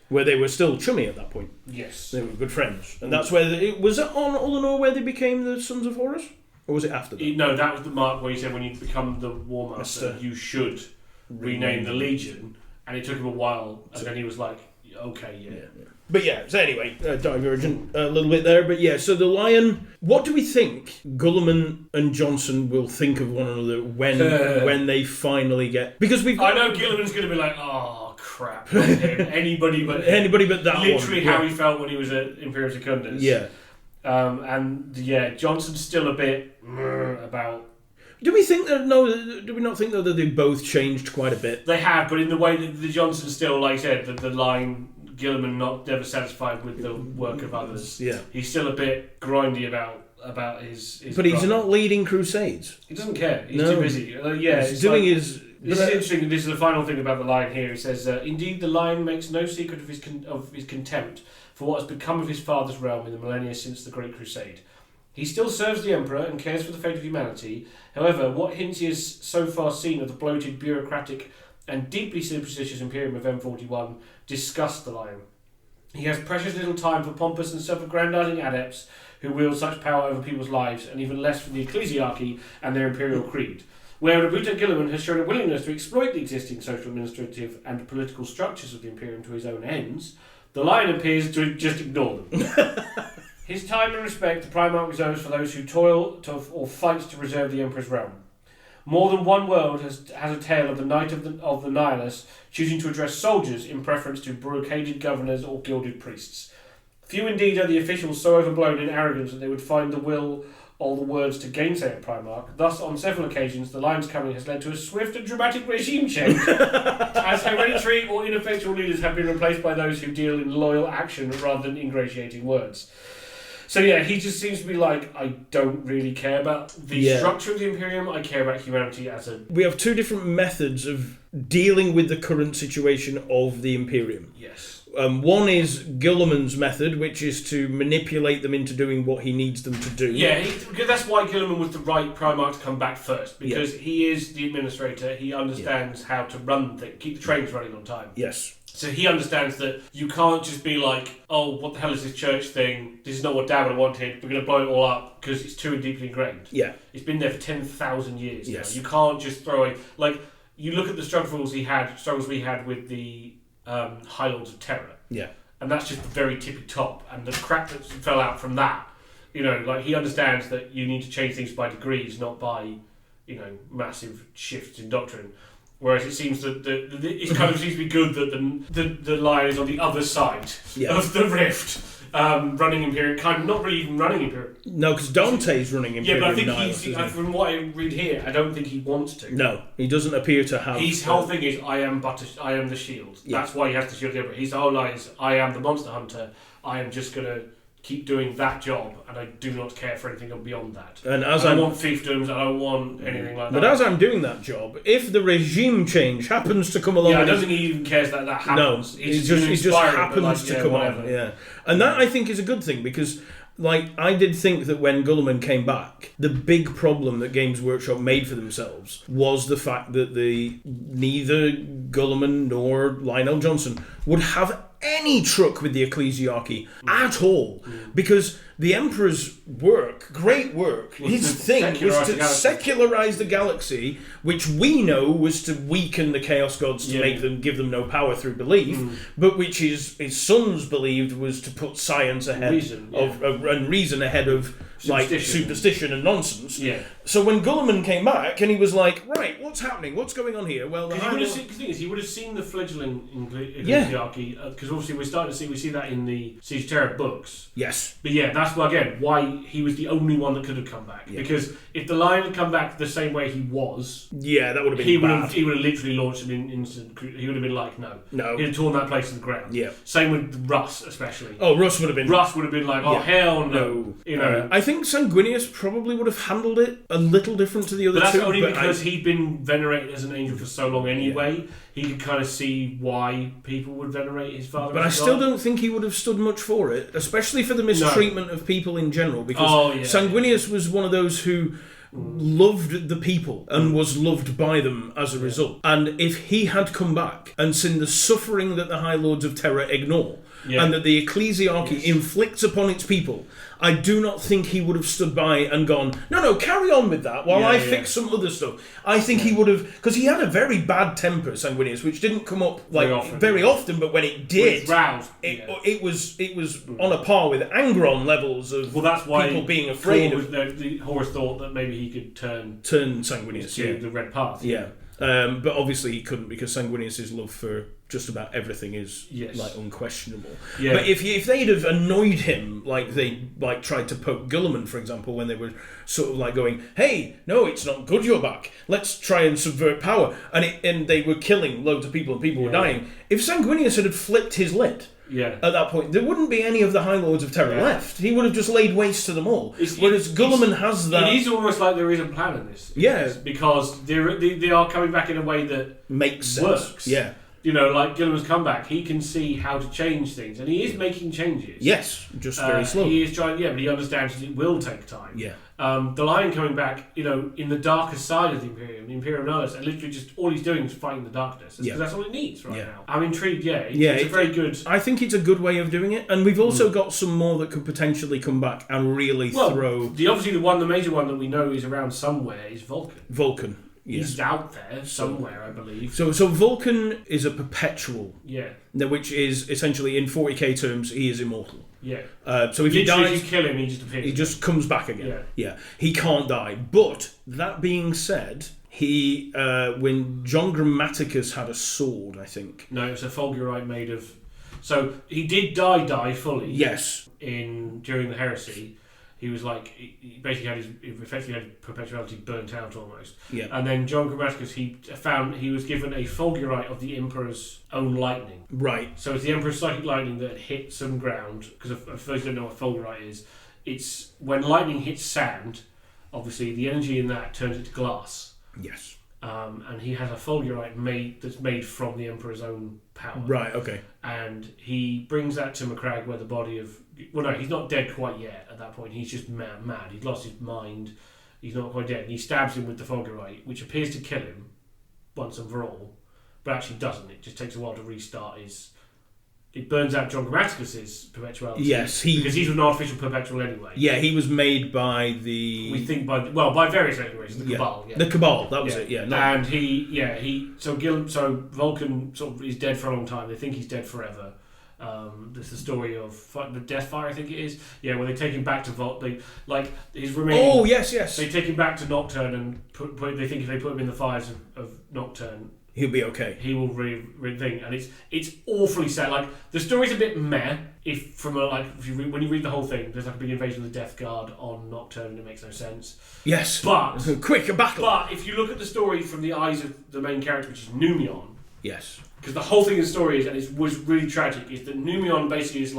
Where they were still chummy at that point. Yes. They were good friends. And that's where... was it on Ullanor where they became the Sons of Horus? Or was it after that? No, that was the mark where he said when you become the War Master, you should rename the Legion. And it took him a while, and then he was like, okay, yeah. But so anyway, divergent a little bit there. But so the Lion... What do we think Guilliman and Johnson will think of one another when they finally get... Because we've... I know Guilliman's going to be like, oh, crap. Not him. Anybody but that literally one. How he felt when he was at Imperium Secundus. Yeah. Johnson's still a bit about... Do we not think though that they both changed quite a bit? They have, but in the way that the Johnson still, like I said, the line... Gilliman never satisfied with the work of others. Yeah, he's still a bit grindy about his but he's not leading crusades. He doesn't care. He's too busy. He's doing his. This is interesting. This is the final thing about the Lion here. He says, "Indeed, the Lion makes no secret of his contempt for what has become of his father's realm in the millennia since the Great Crusade. He still serves the Emperor and cares for the fate of humanity. However, what hints he has so far seen of the bloated, bureaucratic, and deeply superstitious Imperium of M41 disgust the Lion. He has precious little time for pompous and self-aggrandizing adepts who wield such power over people's lives, and even less for the ecclesiarchy and their imperial creed. Where Robuto Guilliman has shown a willingness to exploit the existing social, administrative, and political structures of the Imperium to his own ends, the Lion appears to just ignore them. His time and respect the Primarch reserves for those who toil or fight to preserve the Emperor's realm. More than one world has a tale of the Knight of the Nihilus choosing to address soldiers in preference to brocaded governors or gilded priests. Few indeed are the officials so overblown in arrogance that they would find the will or the words to gainsay a Primarch. Thus, on several occasions, the Lion's coming has led to a swift and dramatic regime change, as hereditary or ineffectual leaders have been replaced by those who deal in loyal action rather than ingratiating words. So he just seems to be like, I don't really care about the structure of the Imperium, I care about humanity as a... We have two different methods of dealing with the current situation of the Imperium. Yes. One is Guilliman's method, which is to manipulate them into doing what he needs them to do. Yeah, that's why Guilliman was the right Primarch to come back first, because he is the administrator, he understands how to run things, keep the trains running on time. Yes. So he understands that you can't just be like, oh, what the hell is this church thing? This is not what Dad wanted. We're going to blow it all up because it's too deeply ingrained. Yeah. It's been there for 10,000 years yes. now. You can't just throw it. Like, you look at the struggles we had with the High Lords of Terror. Yeah. And that's just the very tippy top. And the crap that fell out from that, he understands that you need to change things by degrees, not by, massive shifts in doctrine. Whereas it seems that it kind of seems to be good that the Lion is on the other side of the rift, running Imperium, kind of not really even running Imperium. No, because Dante's running Imperium. Yeah, but I think from what I read here, I don't think he wants to. No, he doesn't appear to have. His whole thing is, I am the shield. Yeah. That's why he has to shield the Emperor. His whole line is, I am the monster hunter. I am just going to keep doing that job, and I do not care for anything beyond that. And I don't want fiefdoms, I don't want anything like that. But as I'm doing that job, if the regime change happens to come along... Yeah, I don't think he even cares that happens. No, it just happens to come on. Yeah. And that, I think, is a good thing, because... Like, I did think that when Gulliman came back, the big problem that Games Workshop made for themselves was the fact that neither Gulliman nor Lionel Johnson would have any truck with the ecclesiarchy at all, because the Emperor's great work, his thing was to secularize the galaxy, which we know was to weaken the Chaos Gods to give them no power through belief, but which his sons believed was to put science ahead and reason ahead of superstition and nonsense. Yeah. So when Gulliman came back and he was like, right, what's happening? What's going on here? Well, the thing is, he would have seen the fledgling ecclesiarchy, because obviously we see that in the Siege Terror books. Yes. But yeah, that's why he was the only one that could have come back. Yeah. Because if the Lion had come back the same way he was, that would have been bad. He would have literally launched an instant. He would have been like, no. He'd have torn that place to the ground. Yeah. Same with Russ, especially. Oh, Russ would have been like, hell no. I think Sanguinius probably would have handled it a little different to the other two. But that's only because he'd been venerated as an angel for so long anyway. Yeah. He could kind of see why people would venerate his father. But I still don't think he would have stood much for it, especially for the mistreatment of people in general, because Sanguinius was one of those who loved the people and was loved by them as a result. And if he had come back and seen the suffering that the High Lords of Terror ignore, and that the ecclesiarchy inflicts upon its people, I do not think he would have stood by and gone, no, carry on with that while I fix some other stuff. I think he would have, because he had a very bad temper, Sanguinius, which didn't come up very often, but when it did, it was on a par with Angron levels of people being afraid of. The Horus thought that maybe he could turn Sanguinius to the Red Path. Yeah. But obviously he couldn't, because Sanguinius' love for just about everything is unquestionable. Yeah. But if they'd have annoyed him like they tried to poke Gulliman, for example, when they were sort of going, hey, no, it's not good you're back, let's try and subvert power, and they were killing loads of people and people were dying. If Sanguinius had flipped his lid at that point, there wouldn't be any of the High Lords of Terror left. He would have just laid waste to them all. Whereas Gulliman has that... It is almost like there is a plan in this. Yeah. Because they are coming back in a way that makes sense. Works. Yeah. Like Gilliman's comeback, he can see how to change things, and he is making changes. Yes, just very slowly. He is trying, but he understands it will take time. Yeah. The Lion coming back, in the darker side of the Imperium Nihilus, and literally just all he's doing is fighting the darkness, because that's all it needs now. I'm intrigued. It's a very good. I think it's a good way of doing it, and we've also got some more that could potentially come back and really throw. Obviously the major one that we know is around somewhere is Vulcan. Vulcan. Yes. He's out there somewhere, I believe. So Vulcan is a perpetual. Yeah. Which is essentially, in 40k terms, he is immortal. Yeah. So if he dies, if you kill him, he just appears. He just comes back again. Yeah. He can't die. But that being said, he when John Grammaticus had a sword, I think. No, it's a fulgurite made of. So he did die fully. Yes. During the heresy. He was he effectively had perpetuality burnt out almost. Yeah. And then John Grammaticus, he was given a fulgurite of the Emperor's own lightning. Right. So it's the Emperor's psychic lightning that hit some ground, because if those who don't know what fulgurite is, it's when lightning hits sand, obviously the energy in that turns it to glass. Yes. And he has a fulgurite that's made from the Emperor's own power. Right, okay. And he brings that to Macragge, where the body of... Well, no, he's not dead quite yet at that point. He's just mad. He's lost his mind. He's not quite dead. And he stabs him with the fulgurite, which appears to kill him once and for all, but actually doesn't. It just takes a while to restart his... It burns out John Grammaticus's perpetuality. Yes, because he's an artificial perpetual anyway. Yeah, he was made by the... We think by various reasons. The Cabal. Yeah. The Cabal, that was it. Yeah, and so Vulcan sort of is dead for a long time. They think he's dead forever. There's the story of the Deathfire, I think it is. Yeah, where they take him back to his remaining. Oh yes. They take him back to Nocturne and they think if they put him in the fires of Nocturne, he'll be okay. He will rethink, and it's awfully sad. The story's a bit meh. When you read the whole thing, there's a big invasion of the Death Guard on Nocturne, and it makes no sense. Yes, but quick, a battle. But if you look at the story from the eyes of the main character, which is Numion, yes, because the whole thing of the story is, and it was really tragic, is that Numion basically is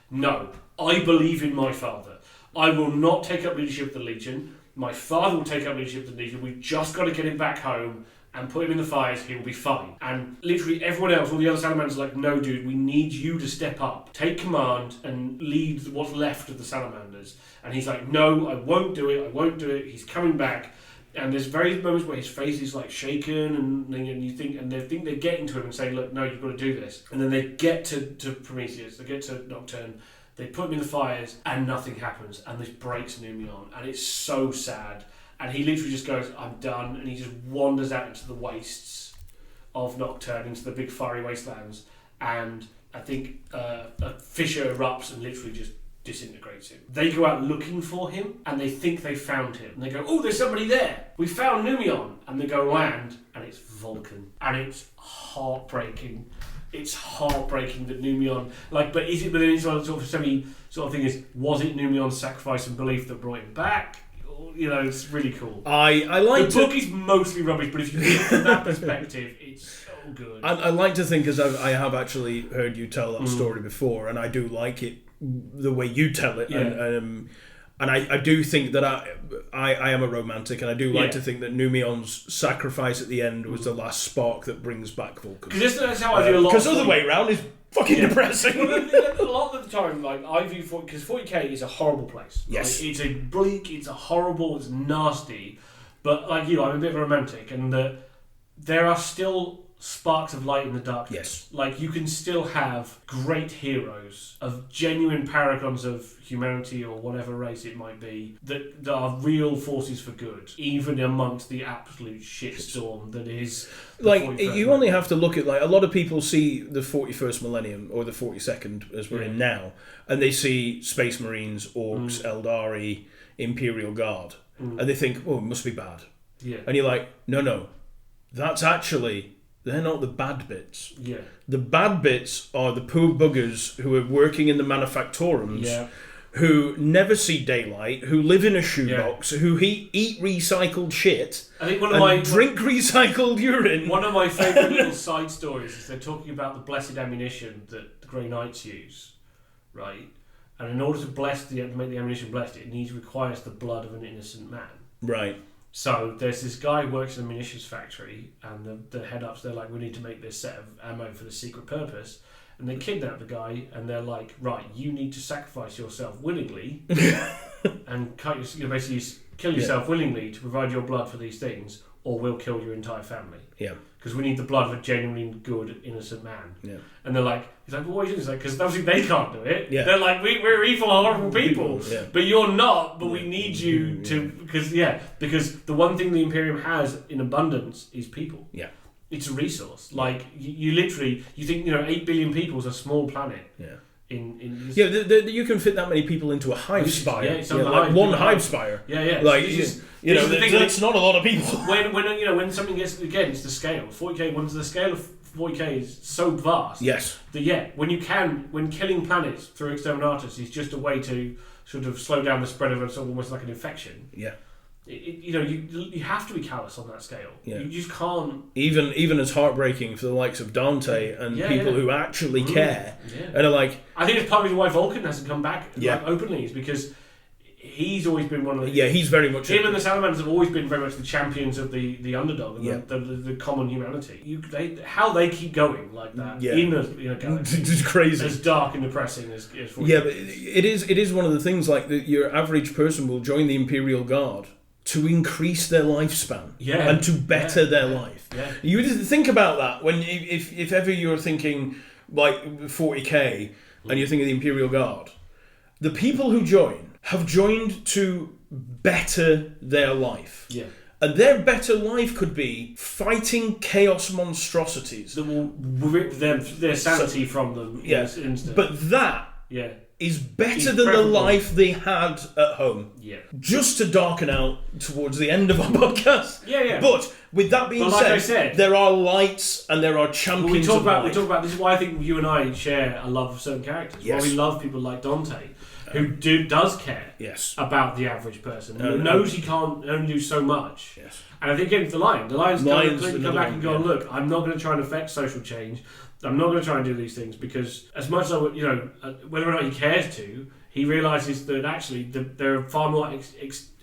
no, I believe in my father. I will not take up leadership of the Legion. My father will take up leadership of the Legion. We've just got to get him back home and put him in the fires. He'll be fine. And literally everyone else, all the other Salamanders, are like, no, dude, we need you to step up, take command, and lead what's left of the Salamanders. And he's like, no, I won't do it. I won't do it. He's coming back. And there's various moments where his face is like shaken, and you think, and they think they're getting to him and saying, look, no, you've got to do this. And then they get to Prometheus, they get to Nocturne, they put him in the fires, and nothing happens, and this breaks Numion, and it's so sad. And he literally just goes, I'm done, and he just wanders out into the wastes of Nocturne, into the big fiery wastelands, and I think a fissure erupts and literally just disintegrates him. They go out looking for him, and they think they found him. And they go, oh, there's somebody there. We found Numion. And they go land, and it's Vulcan. And it's heartbreaking. It's heartbreaking that Numion, but is it within its sort of thing is, was it Numion's sacrifice and belief that brought him back? It's really cool. I like the book is mostly rubbish, but if you look from that perspective, it's so good. I like to think, as I have actually heard you tell that story before, and I do like it the way you tell it, and I do think that I am a romantic, and I do like to think that Numion's sacrifice at the end was the last spark that brings back Vulcan. Because that's how I feel a lot. Because the other way around is fucking depressing. A lot of the time, I view 40, because 40k is a horrible place. Yes, it's a bleak, it's a horrible, it's nasty. But I'm a bit of a romantic, and there are still sparks of light in the darkness. Yes. You can still have great heroes of genuine paragons of humanity or whatever race it might be that are real forces for good, even amongst the absolute shitstorm that is. You only have to look at a lot of people see the 41st millennium or the 42nd as we're in now, and they see Space Marines, Orcs, Eldari, Imperial Guard, and they think, oh, it must be bad. Yeah. And you're like, no, that's actually. They're not the bad bits. Yeah. The bad bits are the poor buggers who are working in the manufactorums, who never see daylight, who live in a shoebox, who eat recycled shit, drink recycled urine. One of my favourite little side stories is they're talking about the blessed ammunition that the Grey Knights use, right? And in order to make the ammunition blessed, it requires the blood of an innocent man. Right. So there's this guy who works in a munitions factory, and the head-ups, they're like, we need to make this set of ammo for this secret purpose. And they kidnap the guy, and they're like, right, you need to sacrifice yourself willingly and basically kill yourself willingly to provide your blood for these things, or we'll kill your entire family. Yeah. Because we need the blood of a genuinely good, innocent man. Yeah. And they're like, he's like, well, what are you doing? He's like, because obviously they can't do it. Yeah. They're like, we're evil, horrible people. Yeah. But you're not, but we need you to... Because the one thing the Imperium has in abundance is people. Yeah. It's a resource. You literally... You think, 8 billion people is a small planet. Yeah. You can fit that many people into a hive spire. One hive spire. Yeah. That's not a lot of people. When something gets, again, it's the scale. 40k, when the scale of 40k is so vast. Yes. That when killing planets through Exterminatus is just a way to sort of slow down the spread of it, almost like an infection. Yeah. You have to be callous on that scale. Yeah. You just can't. Even as heartbreaking for the likes of Dante and people who actually care and are like. I think it's partly why Vulcan hasn't come back openly, is because he's always been one of the. Yeah, he's very much. Him and the Salamanders have always been very much the champions of the underdog and the common humanity. How they keep going like that in a galaxy. It's crazy. As dark and depressing as 40. Yeah, but it is one of the things your average person will join the Imperial Guard to increase their lifespan and to better their life. Yeah. You just think about that when if ever you're thinking 40k and you're thinking the Imperial Guard, the people who have joined to better their life. Yeah. And their better life could be fighting chaos monstrosities that will rip their sanity from them. Yes, instant. but that is better than the life they had at home. Yeah. Just to darken out towards the end of our podcast. Yeah. But with that being said, there are lights and there are champions. We talk about this is why I think you and I share a love of certain characters. Yes. Why we love people like Dante, who does care about the average person, who knows he can't only do so much. Yes. And I think again, the Lion's going to come back and go, look, I'm not going to try and affect social change. I'm not going to try and do these things because as much as I would, whether or not he cares to, he realises that actually there are far more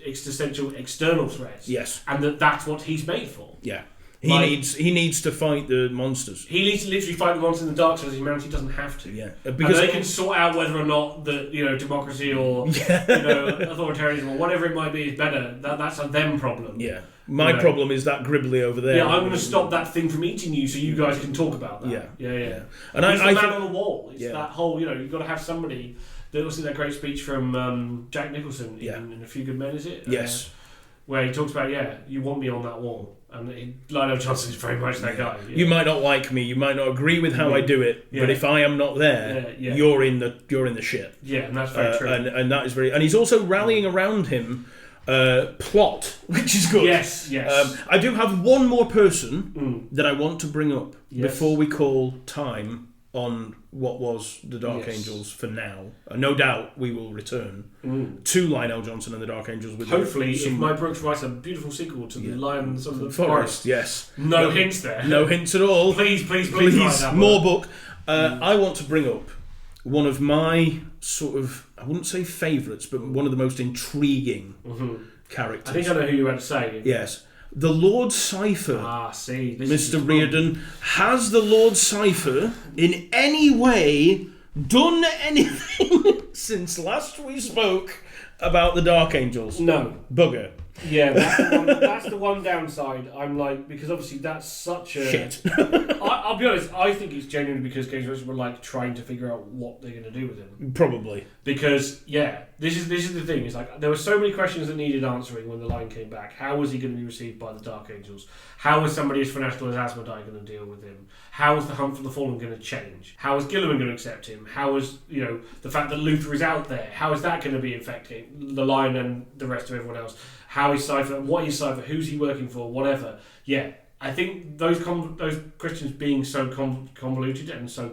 existential external threats. Yes. And that's what he's made for. Yeah. He needs to fight the monsters. He needs to literally fight the monsters in the dark so that humanity doesn't have to. Yeah. Because they can sort out whether or not democracy or authoritarianism or whatever it might be is better. That's a them problem. Yeah. My problem is that gribbly over there. Yeah, I'm going to stop that thing from eating you so you guys can talk about that. Yeah. And he's the man on the wall. It's that whole, you've got to have somebody. There was that great speech from Jack Nicholson in A Few Good Men, is it? Yes. Where he talks about, you want me on that wall. And Lionel Johnson is very much that guy. Yeah. You might not like me, you might not agree with how I do it, but if I am not there, you're in the shit. Yeah, and that's very true. And that is very. And he's also rallying around him. Plot, which is good. Yes. I do have one more person that I want to bring up before we call time on what was the Dark Angels for now. No doubt we will return to Lionel Johnson and the Dark Angels. With hopefully, if Mike Brooks writes a beautiful sequel to the Lions of the Forest. Yes. No hints there. No hints at all. Please more book. I want to bring up one of my sort of, I wouldn't say favourites, but one of the most intriguing characters. I think I know who you had to say. Yes. The Lord Cypher. Mr. Reardon. Has the Lord Cypher in any way done anything since last we spoke about the Dark Angels? No. Bugger. Yeah, that's the one downside. I'm like, because obviously that's such a... Shit. I'll be honest, I think it's genuinely because Games Workshop were like trying to figure out what they're going to do with him. Probably. Because, this is the thing. It's like, there were so many questions that needed answering when the line came back. How was he going to be received by the Dark Angels? How was somebody as fanatical as Asmodai going to deal with him? How was the Hunt for the Fallen going to change? How was Gilliman going to accept him? How was, the fact that Luther is out there, how is that going to be affecting the line and the rest of everyone else? How is Cypher? What is Cypher? Who's he working for? Whatever. Yeah, I think those questions being so convoluted and so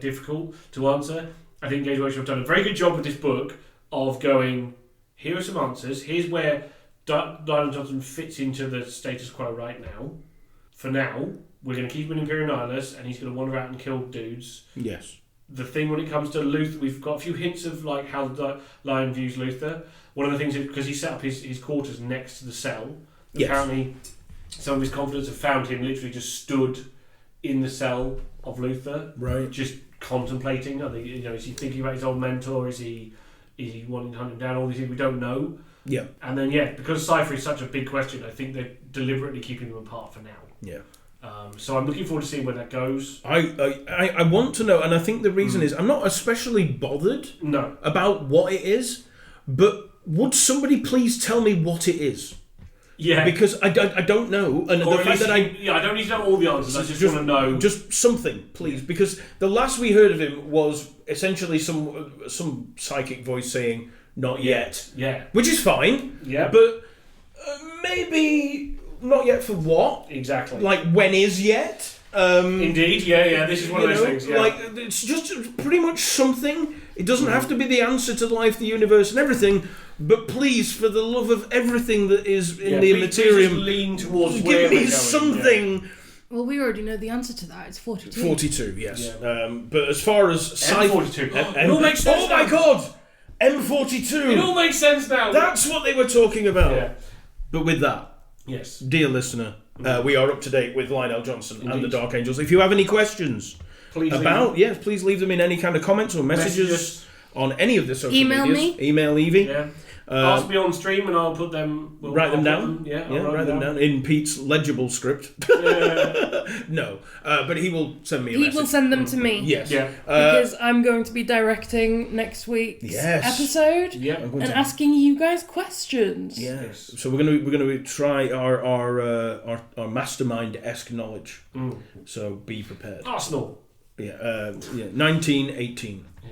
difficult to answer, I think Games Workshop have done a very good job with this book of going, here are some answers. Here's where Lionel Johnson fits into the status quo right now. For now, we're going to keep him in Imperial Nihilus, and he's going to wander out and kill dudes. Yes. The thing when it comes to Luther, we've got a few hints of how the Lion views Luther. One of the things, because he set up his quarters next to the cell, apparently some of his confidants have found him literally just stood in the cell of Luther, right? Just contemplating. I think, is he thinking about his old mentor? Is he wanting to hunt him down? All these things we don't know. Yeah. And then because Cypher is such a big question, I think they're deliberately keeping them apart for now. Yeah. So I'm looking forward to seeing where that goes. I want to know, and I think the reason is I'm not especially bothered about what it is, but would somebody please tell me what it is? Yeah, because I don't know, and the fact that I don't need to know all the answers. I just want to know just something, please. Because the last we heard of him was essentially some psychic voice saying "not yet," which is fine. Yeah, but maybe not yet for what exactly? Like when is yet? Indeed, this is one of those things. Yeah. Like it's just pretty much something. It doesn't have to be the answer to life, the universe, and everything. But please, for the love of everything that is in the Immaterium, please lean towards give where me we're going. something. Yeah. Well, we already know the answer to that. It's 42. 42, yes. Yeah. But as far as M42, it all makes sense. Oh my God, M42. It all makes sense now. That's what they were talking about. Yeah. But with that, yes, dear listener, we are up to date with Lionel Johnson and the Dark Angels. If you have any questions please leave them in any kind of comments or messages on any of the social medias. Email Evie. Yeah. Ask me on stream and I'll put them. Write them down. Write them down in Pete's legible script. No, but he will send me a message. He will send them to me. Yes. Yeah. Because I'm going to be directing next week's episode and asking you guys questions. Yes. So we're going to try our mastermind-esque knowledge. So be prepared. Arsenal. 1918. Yeah.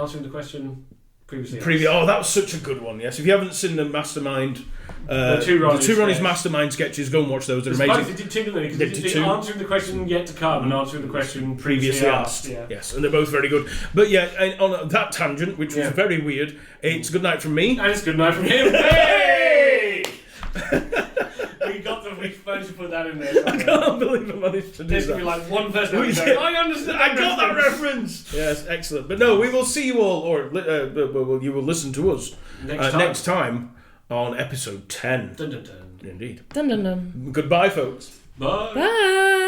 Answering the question previously. Oh, that was such a good one. Yes, if you haven't seen the Mastermind, the two Ronnie's Mastermind sketches, go and watch those. They're amazing. They did two, didn't they? Because they did answering the question yet to come and answering the question previously asked. Yeah. Yes, and they're both very good. But and on that tangent, which was very weird, it's good night from me, and it's good night from him. Hey! We got the if we managed to put that in there. I can't believe I managed to do There's that. going to be like one person who's going, I understand. I got that reference. Yes, excellent. But no, we will see you all, or you will listen to us next time on episode 10. Dun, dun, dun. Indeed. Dun dun dun. Goodbye, folks. Bye. Bye.